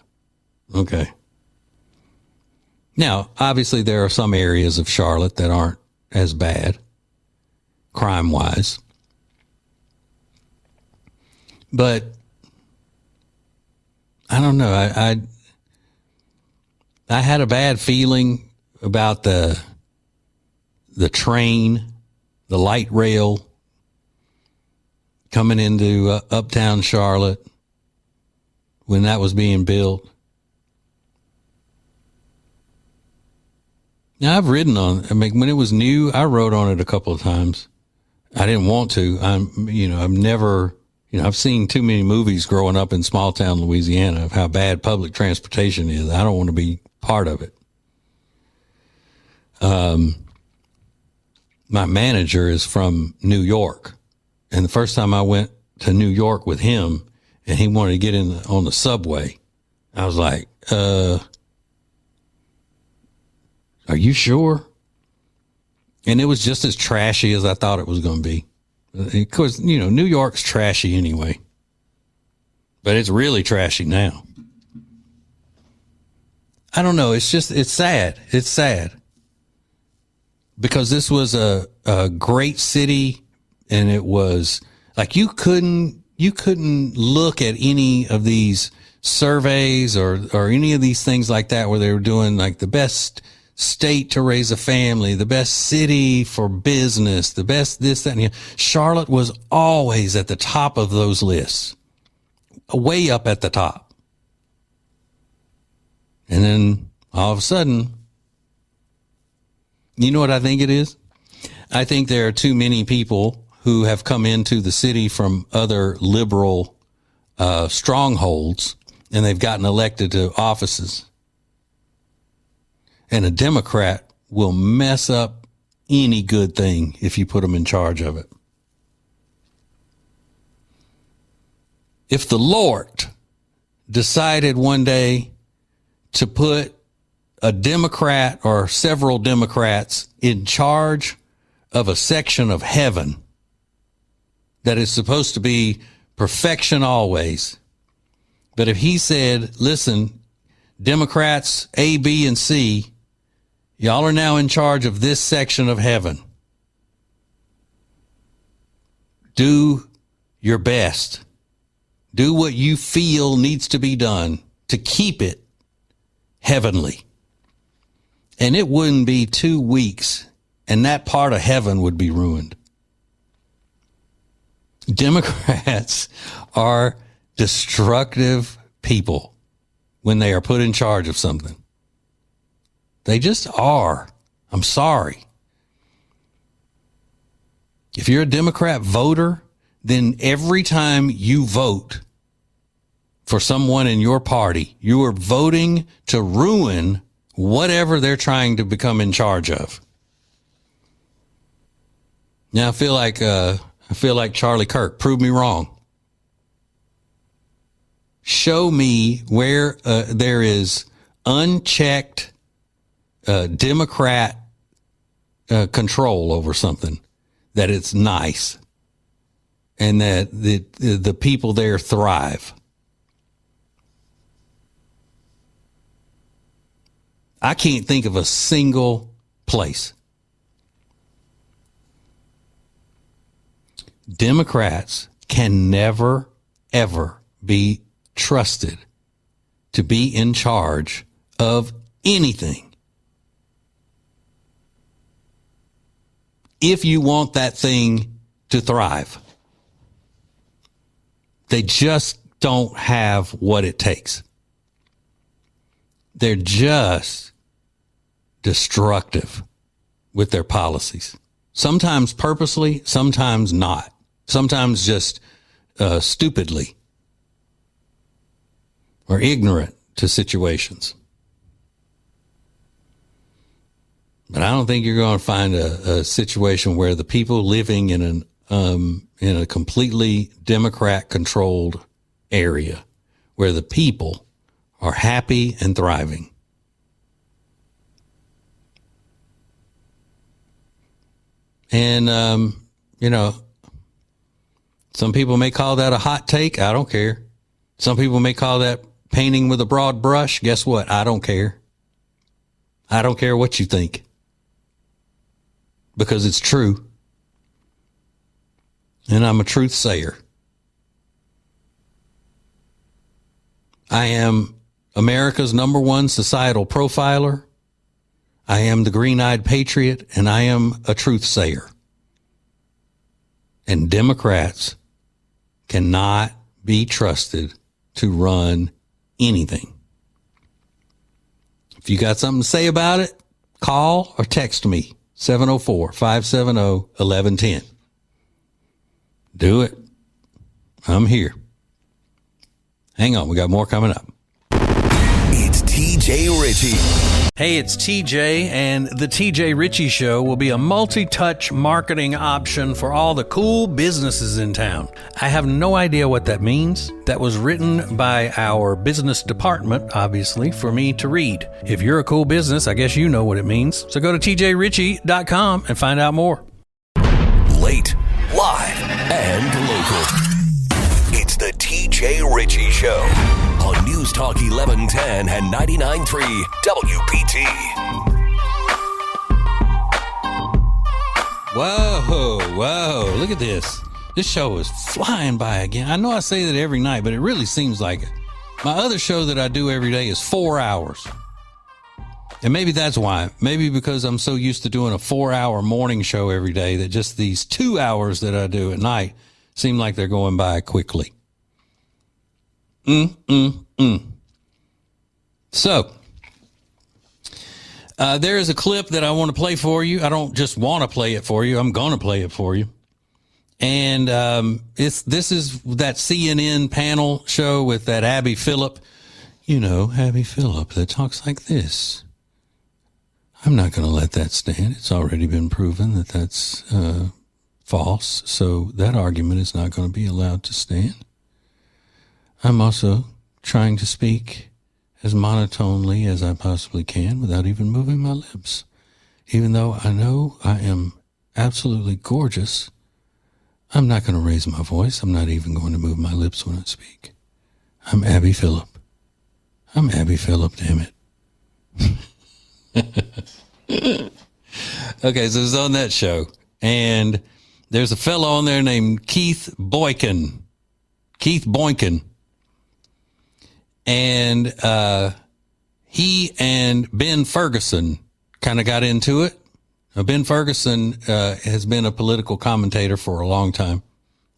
Okay. Now, obviously there are some areas of Charlotte that aren't as bad crime-wise. But I don't know. I had a bad feeling about the train, the light rail coming into uptown Charlotte when that was being built. Now, I've ridden on, when it was new, I rode on it a couple of times. I didn't want to. I've never, I've seen too many movies growing up in small town Louisiana of how bad public transportation is. I don't want to be part of it. My manager is from New York, and the first time I went to New York with him and he wanted to get in on the subway, I was like, are you sure? And it was just as trashy as I thought it was going to be. Of course, New York's trashy anyway, but it's really trashy now. I don't know. It's sad. It's sad because this was a great city, and it was like you couldn't look at any of these surveys or any of these things like that where they were doing like the best state to raise a family, the best city for business, the best this, that, and the other. Charlotte was always at the top of those lists, way up at the top. And then all of a sudden, you know what I think it is? I think there are too many people who have come into the city from other liberal strongholds, and they've gotten elected to offices. And a Democrat will mess up any good thing if you put them in charge of it. If the Lord decided one day to put a Democrat or several Democrats in charge of a section of heaven that is supposed to be perfection always, but if he said, listen, Democrats A, B, and C, y'all are now in charge of this section of heaven. Do your best. Do what you feel needs to be done to keep it heavenly. And it wouldn't be 2 weeks, and that part of heaven would be ruined. Democrats are destructive people when they are put in charge of something. They just are. I'm sorry. If you're a Democrat voter, then every time you vote for someone in your party, you are voting to ruin whatever they're trying to become in charge of. Now I feel like Charlie Kirk. Prove me wrong. Show me where there is unchecked Democrat control over something, that it's nice and that the people there thrive. I can't think of a single place. Democrats can never, ever be trusted to be in charge of anything. If you want that thing to thrive, they just don't have what it takes. They're just destructive with their policies. Sometimes purposely, sometimes not. Sometimes just stupidly or ignorant to situations. But I don't think you're going to find a situation where the people living in a completely Democrat-controlled area, where the people are happy and thriving. And, some people may call that a hot take. I don't care. Some people may call that painting with a broad brush. Guess what? I don't care. I don't care what you think. Because it's true. And I'm a truth sayer. I am America's #1 societal profiler. I am the green-eyed patriot, and I am a truth sayer. And Democrats cannot be trusted to run anything. If you got something to say about it, call or text me, 704-570-1110. Do it. I'm here. Hang on, we got more coming up. It's TJ Ritchie. Hey, it's TJ, and the TJ Ritchie Show will be a multi-touch marketing option for all the cool businesses in town. I have no idea what that means. That was written by our business department, obviously, for me to read. If you're a cool business, I guess you know what it means. So go to tjritchie.com and find out more. Late, live, and local. It's the TJ Ritchie Show on News Talk 1110 and 99.3 WBT. Whoa, look at this. This show is flying by again. I know I say that every night, but it really seems like it. My other show that I do every day is 4 hours. And maybe that's why. Maybe because I'm so used to doing a 4-hour morning show every day that just these 2 hours that I do at night seem like they're going by quickly. So, there is a clip that I want to play for you. I don't just want to play it for you. I'm going to play it for you. And this is that CNN panel show with that Abby Phillip. You know, Abby Phillip that talks like this. I'm not going to let that stand. It's already been proven that that's false. So that argument is not going to be allowed to stand. I'm also trying to speak as monotonely as I possibly can without even moving my lips. Even though I know I am absolutely gorgeous, I'm not going to raise my voice. I'm not even going to move my lips when I speak. I'm Abby Phillip. I'm Abby Phillip, damn it. Okay, so it's on that show. And there's a fellow on there named Keith Boykin. And he and Ben Ferguson kind of got into it. Now, Ben Ferguson has been a political commentator for a long time.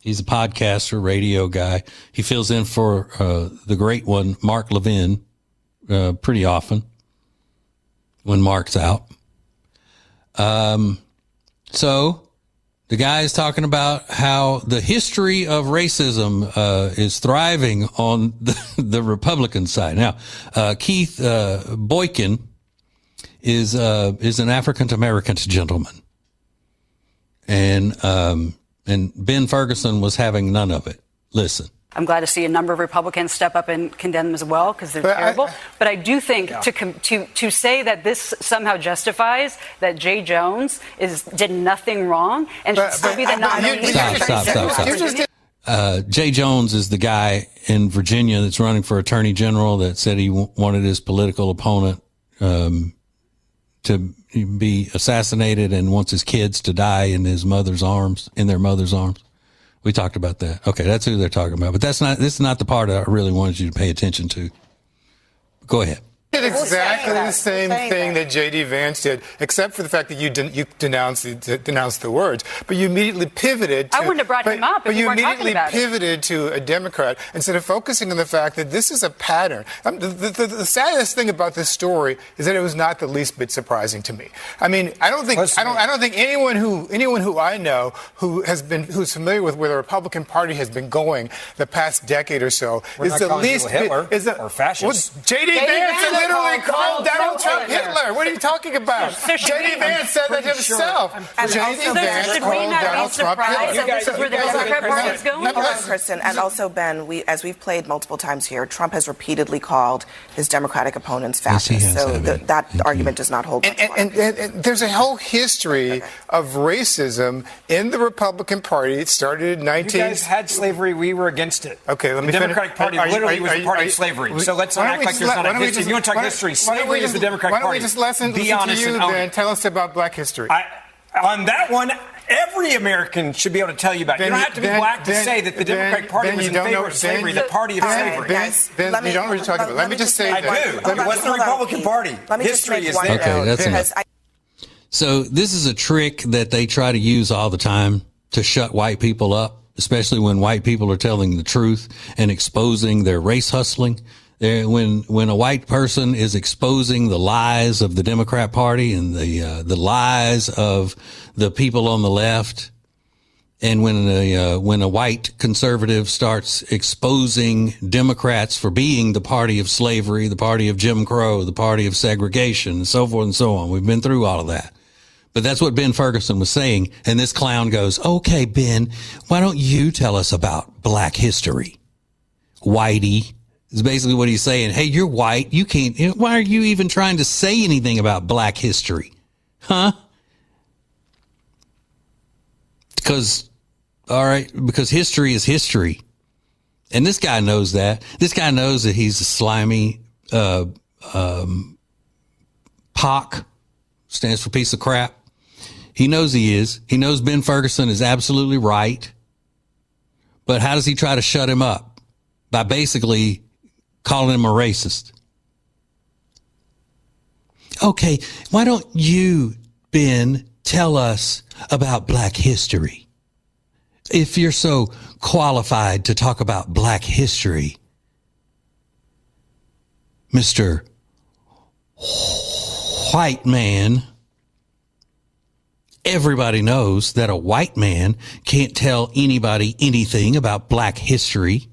He's a podcaster, radio guy. He fills in for the great one, Mark Levin, pretty often when Mark's out. So the guy is talking about how the history of racism is thriving on the Republican side. Now, Keith Boykin is an African American gentleman, and Ben Ferguson was having none of it. Listen. I'm glad to see a number of Republicans step up and condemn them as well because they're terrible. But I do think to say that this somehow justifies that Jay Jones did nothing wrong and should still be the nominee. Stop. Jay Jones is the guy in Virginia that's running for attorney general that said he wanted his political opponent to be assassinated and wants his kids to die in their mother's arms. We talked about that. Okay, that's who they're talking about. But this is not the part I really wanted you to pay attention to. Go ahead. Did exactly the same thing that J.D. Vance did, except for the fact that you denounced the words, but you immediately pivoted. I wouldn't have brought him up, but you immediately pivoted to a Democrat instead of focusing on the fact that this is a pattern. The saddest thing about this story is that it was not the least bit surprising to me. I mean, I don't think anyone who I know who's familiar with where the Republican Party has been going the past decade or so is the least Hitler or fascist. J.D. Vance. literally called Donald Trump Hitler. What are you talking about? J.D. Vance said that himself. J.D. Vance called Donald Trump Hitler. This is where the Democrat Party is going. Hold on, Kristen. And also, Ben, as we've played multiple times here, Trump has repeatedly called his Democratic opponents fascists. So that argument does not hold. And there's a whole history of racism in the Republican Party. It started in 19... You guys had slavery. We were against it. Okay, let me The Democratic Party literally was the party of slavery. So let's not act like there's not a history. If you want to talk history, slavery is the Democratic Party. Why don't we just listen to you then? Tell us about black history. On that one, every American should be able to tell you about it. You don't have to be black to say that the Democratic Party was in favor of slavery, the party of slavery. Ben, you don't know what you're talking about. Let me just say I do. It wasn't the Republican Party. History is there. Okay, that's enough. So this is a trick that they try to use all the time to shut white people up, especially when white people are telling the truth and exposing their race hustling. When a white person is exposing the lies of the Democrat Party and the lies of the people on the left, and when a white conservative starts exposing Democrats for being the party of slavery, the party of Jim Crow, the party of segregation, and so forth and so on, we've been through all of that. But that's what Ben Ferguson was saying, and this clown goes, "Okay, Ben, why don't you tell us about black history, whitey?" Is basically what he's saying. Hey, you're white. You can't. Why are you even trying to say anything about black history? Huh? Because history is history. And this guy knows that. This guy knows that he's a slimy, POC, stands for piece of crap. He knows he is. He knows Ben Ferguson is absolutely right. But how does he try to shut him up? By basically calling him a racist. Okay, why don't you, Ben, tell us about black history? If you're so qualified to talk about black history, Mr. White Man. Everybody knows that a white man can't tell anybody anything about black history.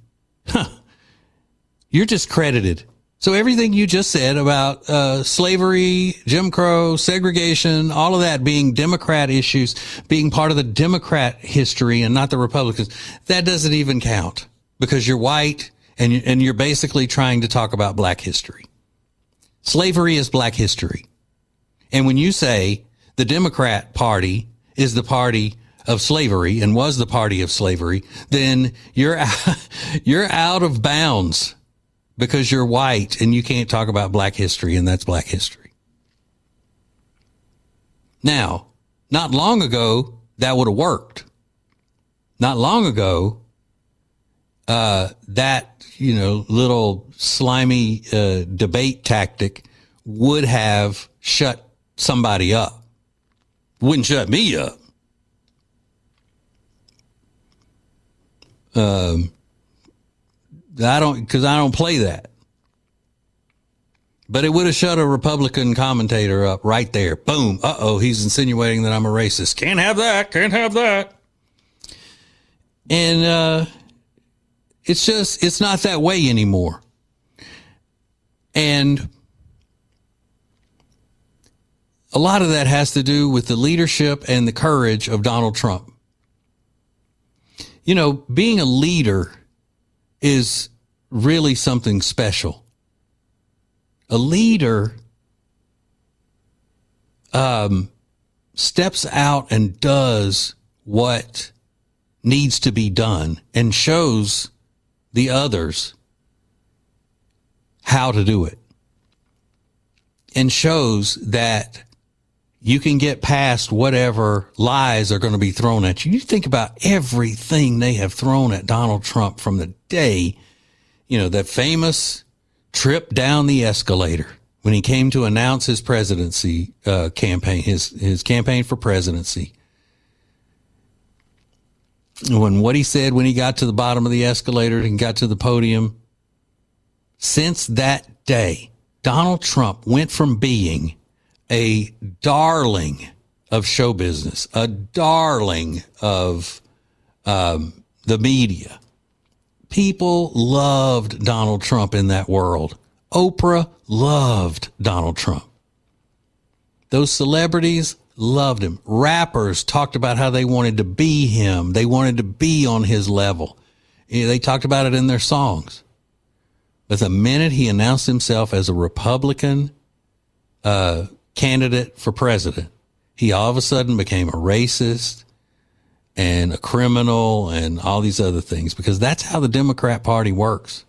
Huh. You're discredited. So everything you just said about slavery, Jim Crow, segregation, all of that being Democrat issues, being part of the Democrat history and not the Republicans, that doesn't even count because you're white and you're basically trying to talk about black history. Slavery is black history. And when you say the Democrat Party is the party of slavery and was the party of slavery, then you're out of bounds. Because you're white and you can't talk about black history, and that's black history. Now, not long ago, that would have worked. Not long ago, that, little slimy debate tactic would have shut somebody up. Wouldn't shut me up. I don't play that. But it would have shut a Republican commentator up right there. Boom. Uh-oh, he's insinuating that I'm a racist. Can't have that. Can't have that. And it's not that way anymore. And a lot of that has to do with the leadership and the courage of Donald Trump. Being a leader is really something special. A leader steps out and does what needs to be done and shows the others how to do it and shows that you can get past whatever lies are going to be thrown at you. You think about everything they have thrown at Donald Trump from the day, that famous trip down the escalator when he came to announce his presidency campaign, his campaign for presidency. What he said when he got to the bottom of the escalator and got to the podium. Since that day, Donald Trump went from being a darling of show business, a darling of the media. People loved Donald Trump in that world. Oprah loved Donald Trump. Those celebrities loved him. Rappers talked about how they wanted to be him. They wanted to be on his level. They talked about it in their songs. But the minute he announced himself as a Republican candidate for president, he all of a sudden became a racist and a criminal and all these other things, because that's how the Democrat Party works.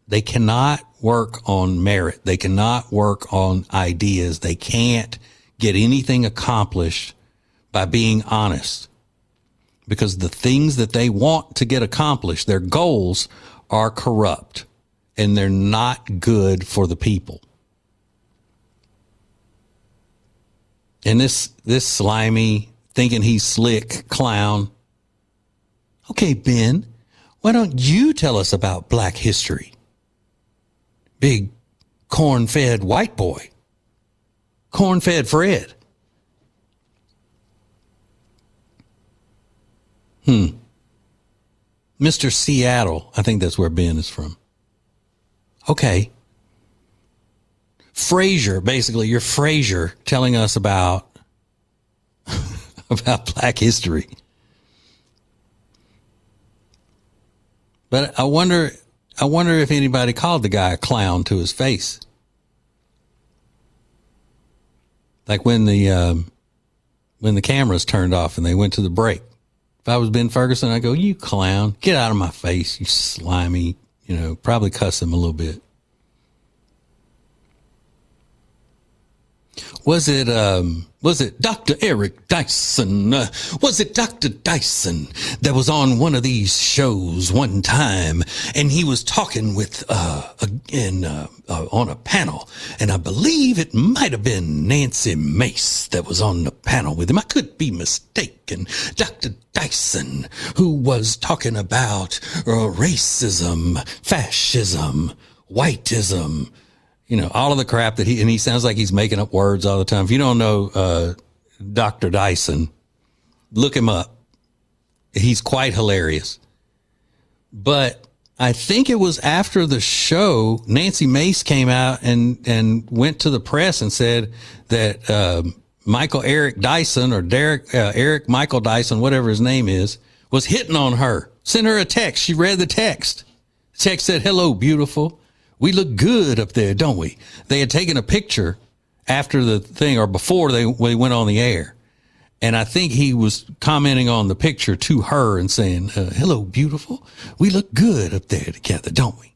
They cannot work on merit. They cannot work on ideas. They can't get anything accomplished by being honest, because the things that they want to get accomplished, their goals, are corrupt and they're not good for the people. And this slimy, thinking he's slick clown. Okay, Ben, why don't you tell us about Black history? Big corn-fed white boy. Corn-fed Fred. Mr. Seattle, I think that's where Ben is from. Okay. Frasier, basically, you're Frasier telling us about Black history. But I wonder if anybody called the guy a clown to his face. Like when the cameras turned off and they went to the break. If I was Ben Ferguson, I'd go, "You clown, get out of my face, you slimy," probably cuss him a little bit. Was it Dr. Eric Dyson? Was it Dr. Dyson that was on one of these shows one time, and he was talking with on a panel, and I believe it might have been Nancy Mace that was on the panel with him. I could be mistaken. Dr. Dyson, who was talking about racism, fascism, whiteism. All of the crap that he sounds like he's making up words all the time. If you don't know Dr. Dyson, look him up. He's quite hilarious. But I think it was after the show, Nancy Mace came out and went to the press and said that Michael Eric Dyson, or Eric Michael Dyson, whatever his name is, was hitting on her. Sent her a text. She read the text. The text said, "Hello, beautiful. We look good up there, don't we?" They had taken a picture after the thing, or before they went on the air. And I think he was commenting on the picture to her and saying, "Hello, beautiful. We look good up there together, don't we?"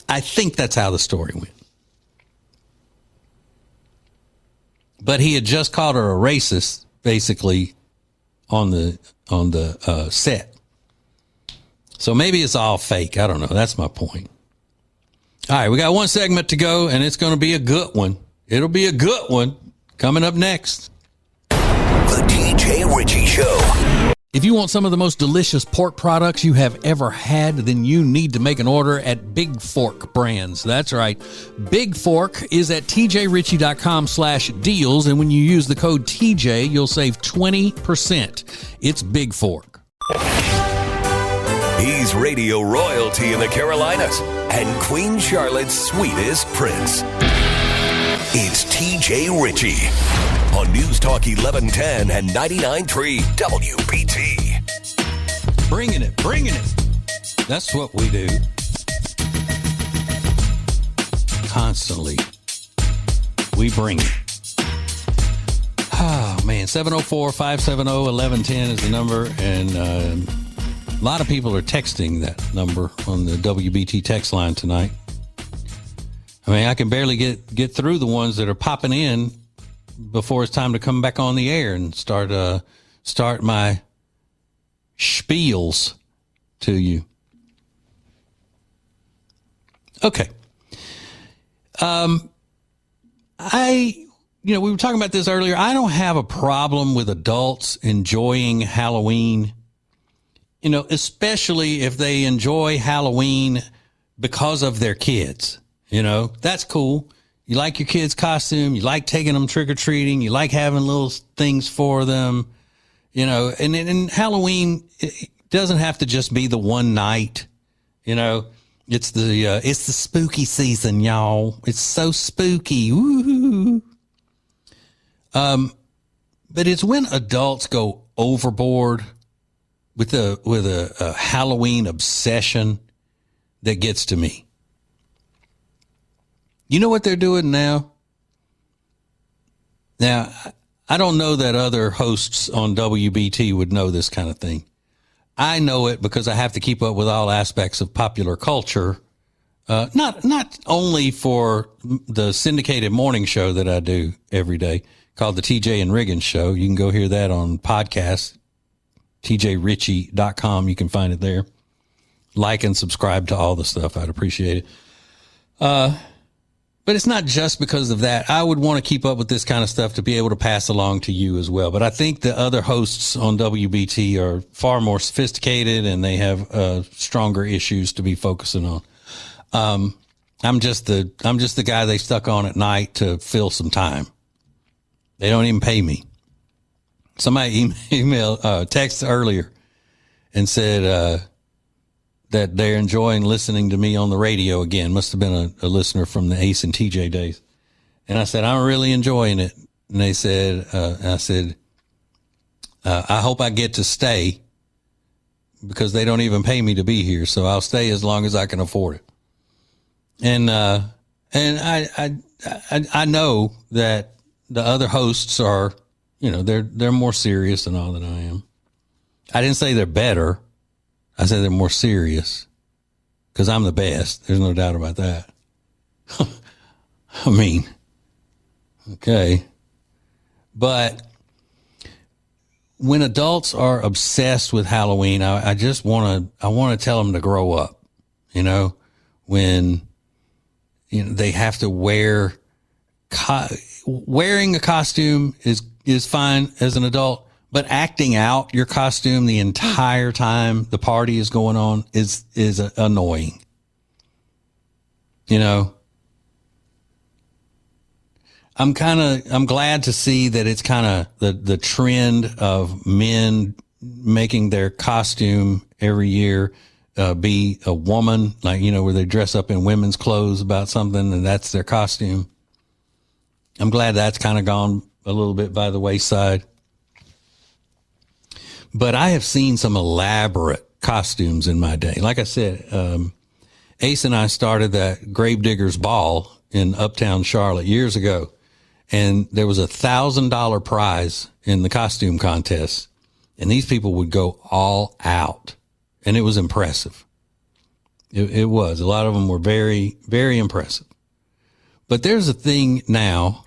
I think that's how the story went. But he had just called her a racist, basically, on the set. So maybe it's all fake. I don't know. That's my point. All right, we got one segment to go, and it's going to be a good one. It'll be a good one coming up next. The TJ Ritchie Show. If you want some of the most delicious pork products you have ever had, then you need to make an order at Big Fork Brands. That's right. Big Fork is at tjritchie.com/deals, and when you use the code TJ, you'll save 20%. It's Big Fork. He's radio royalty in the Carolinas and Queen Charlotte's sweetest prince. It's TJ Ritchie on News Talk 1110 and 99.3 WBT. Bringing it. That's what we do. Constantly. We bring it. Oh, man. 704-570-1110 is the number, and a lot of people are texting that number on the WBT text line tonight. I mean, I can barely get through the ones that are popping in before it's time to come back on the air and start my spiels to you. Okay. We were talking about this earlier. I don't have a problem with adults enjoying Halloween. Especially if they enjoy Halloween because of their kids. That's cool. You like your kids' costume. You like taking them trick-or-treating. You like having little things for them. And Halloween, it doesn't have to just be the one night. It's the spooky season, y'all. It's so spooky. Woo. But it's when adults go overboard with a Halloween obsession that gets to me. You know what they're doing now? Now, I don't know that other hosts on WBT would know this kind of thing. I know it because I have to keep up with all aspects of popular culture, not only for the syndicated morning show that I do every day called the TJ and Riggins Show. You can go hear that on podcast, tjritchie.com. You can find it there. Like and subscribe to all the stuff. I'd appreciate it. But it's not just because of that. I would want to keep up with this kind of stuff to be able to pass along to you as well. But I think the other hosts on WBT are far more sophisticated and they have stronger issues to be focusing on. I'm just the guy they stuck on at night to fill some time. They don't even pay me. Somebody text earlier and said that they're enjoying listening to me on the radio again. Must have been a listener from the Ace and TJ days. And I said, I'm really enjoying it. And they said, I hope I get to stay because they don't even pay me to be here. So I'll stay as long as I can afford it. And I know that the other hosts are, they're more serious and all than I am. I didn't say they're better. I said they're more serious because I'm the best. There's no doubt about that. I mean, okay. But when adults are obsessed with Halloween, I just want to tell them to grow up, when, they have to wearing a costume is fine as an adult. But acting out your costume the entire time the party is going on is annoying. I'm glad to see that it's kind of the trend of men making their costume every year be a woman, like, where they dress up in women's clothes about something and that's their costume. I'm glad that's kind of gone a little bit by the wayside. But I have seen some elaborate costumes in my day. Like I said, Ace and I started that Gravedigger's Ball in Uptown Charlotte years ago. And there was $1,000 prize in the costume contest. And these people would go all out. And it was impressive. It was. A lot of them were very, very impressive. But there's a thing now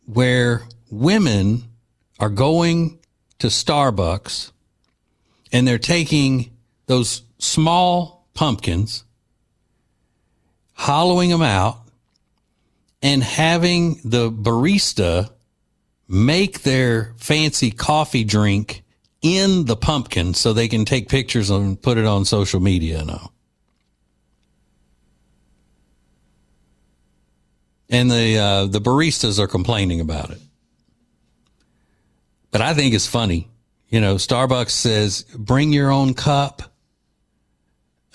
where women are going to Starbucks and they're taking those small pumpkins, hollowing them out, and having the barista make their fancy coffee drink in the pumpkin so they can take pictures and put it on social media and all. And the baristas are complaining about it. But I think it's funny. Starbucks says, bring your own cup.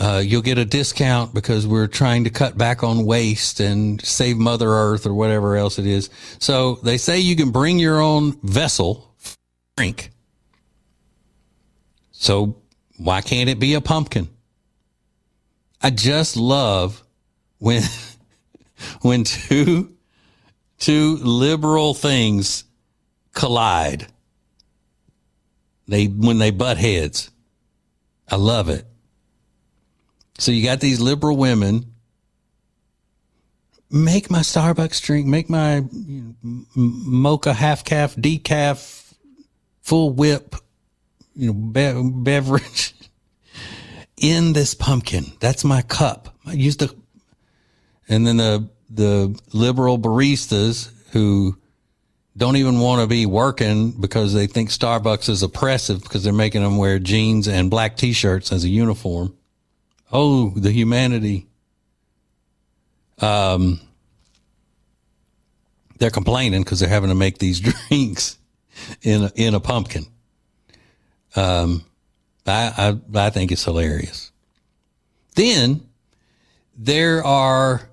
You'll get a discount because we're trying to cut back on waste and save Mother Earth or whatever else it is. So they say you can bring your own vessel for drink. So why can't it be a pumpkin? I just love when two liberal things collide. When they butt heads. I love it. So you got these liberal women, make my Starbucks drink, make my mocha half-calf, decaf, full whip, beverage in this pumpkin. That's my cup. And then the liberal baristas who don't even want to be working because they think Starbucks is oppressive because they're making them wear jeans and black T-shirts as a uniform. Oh, the humanity. They're complaining because they're having to make these drinks in a pumpkin. I think it's hilarious. Then there are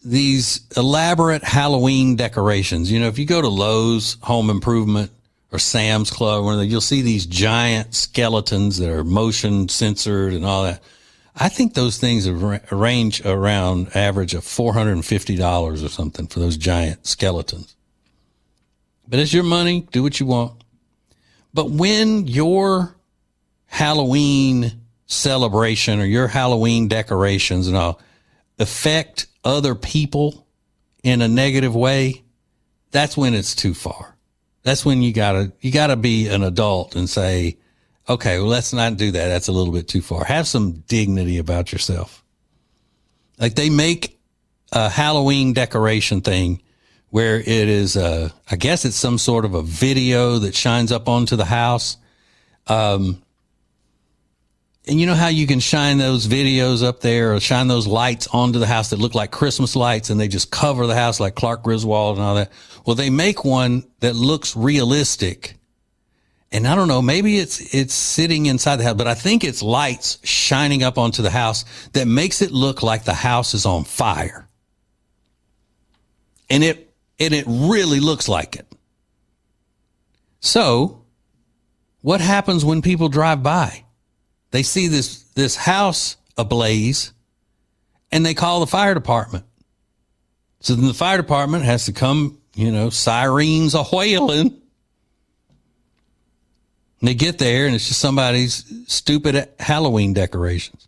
these elaborate Halloween decorations. You know, if you go to Lowe's Home Improvement or Sam's Club, where you'll see these giant skeletons that are motion censored and all that. I think those things range around average of $450 or something for those giant skeletons. But it's your money. Do what you want. But when your Halloween celebration or your Halloween decorations and all affect other people in a negative way, that's when it's too far. That's when you gotta be an adult and say, okay, well, let's not do that. That's a little bit too far. Have some dignity about yourself. Like they make a Halloween decoration thing where it is, I guess it's some sort of a video that shines up onto the house. And you know how you can shine those videos up there or shine those lights onto the house that look like Christmas lights and they just cover the house like Clark Griswold and all that. Well, they make one that looks realistic. And I don't know, maybe it's sitting inside the house, but I think it's lights shining up onto the house that makes it look like the house is on fire. And it really looks like it. So what happens when people drive by? They see this house ablaze and they call the fire department. So then the fire department has to come, sirens a wailing. And they get there and it's just somebody's stupid Halloween decorations.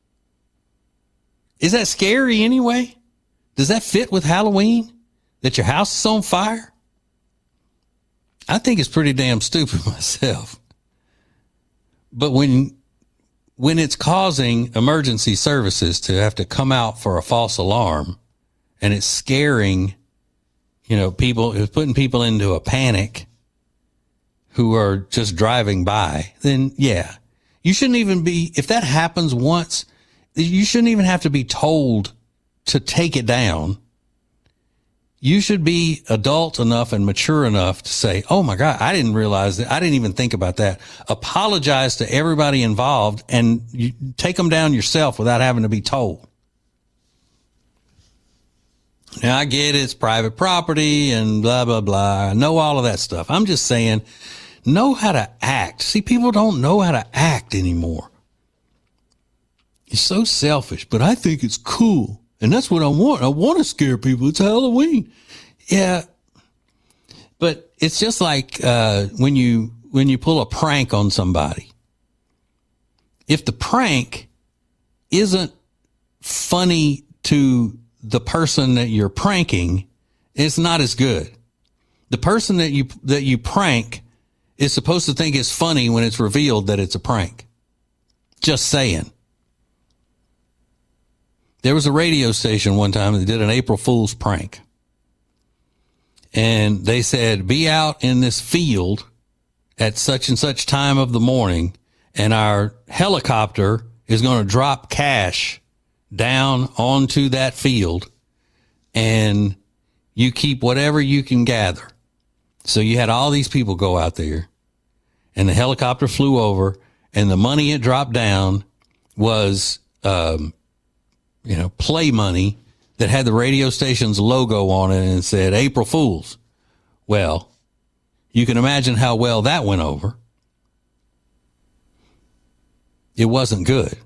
Is that scary anyway? Does that fit with Halloween? That your house is on fire? I think it's pretty damn stupid myself. But when it's causing emergency services to have to come out for a false alarm and it's scaring, people, it's putting people into a panic who are just driving by, then yeah, you shouldn't even be, if that happens once, you shouldn't even have to be told to take it down. You should be adult enough and mature enough to say, oh my God, I didn't realize that. I didn't even think about that. Apologize to everybody involved and you take them down yourself without having to be told. Now I get it's private property and blah, blah, blah. I know all of that stuff. I'm just saying, know how to act. See, people don't know how to act anymore. It's so selfish, but I think it's cool. And that's what I want. I want to scare people. It's Halloween. Yeah. But it's just like, when you pull a prank on somebody. If the prank isn't funny to the person that you're pranking, it's not as good. The person that you prank is supposed to think it's funny when it's revealed that it's a prank. Just saying. There was a radio station one time that did an April Fool's prank. And they said, be out in this field at such and such time of the morning, and our helicopter is going to drop cash down onto that field, and you keep whatever you can gather. So you had all these people go out there, and the helicopter flew over, and the money it dropped down was, play money that had the radio station's logo on it and said April Fools. Well, you can imagine how well that went over. It wasn't good.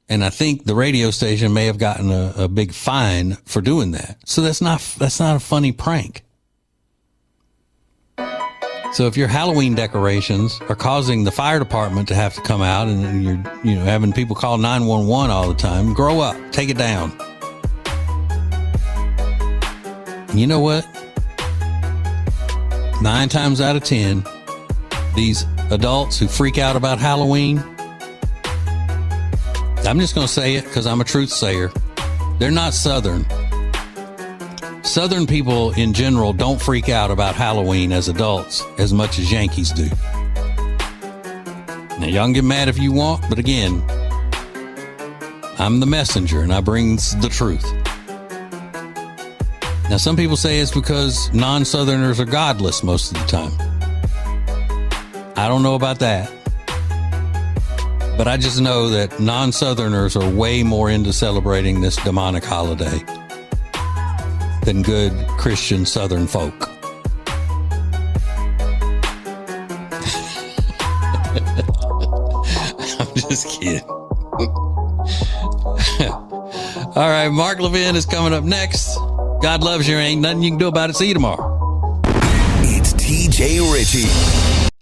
And I think the radio station may have gotten a big fine for doing that. So that's not a funny prank. So if your Halloween decorations are causing the fire department to have to come out and you're, having people call 911 all the time, grow up, take it down. And you know what? 9 times out of 10, these adults who freak out about Halloween, I'm just going to say it because I'm a truth sayer. They're not Southern. Southern people in general don't freak out about Halloween as adults as much as Yankees do. Now, y'all can get mad if you want, but again, I'm the messenger and I bring the truth. Now, some people say it's because non-Southerners are godless most of the time. I don't know about that. But I just know that non-Southerners are way more into celebrating this demonic holiday than good Christian Southern folk. I'm just kidding. All right, Mark Levin is coming up next. God loves you. Ain't nothing you can do about it. See you tomorrow. It's TJ Ritchie.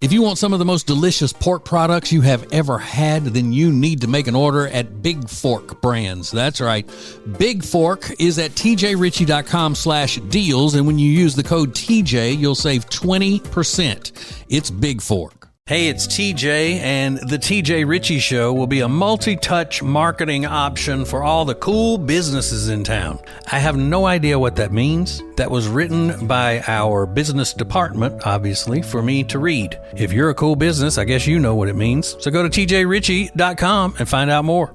If you want some of the most delicious pork products you have ever had, then you need to make an order at Big Fork Brands. That's right. Big Fork is at tjritchie.com/deals. And when you use the code TJ, you'll save 20%. It's Big Fork. Hey, it's TJ, and the TJ Ritchie Show will be a multi-touch marketing option for all the cool businesses in town. I have no idea what that means. That was written by our business department, obviously, for me to read. If you're a cool business, I guess you know what it means. So go to tjritchie.com and find out more.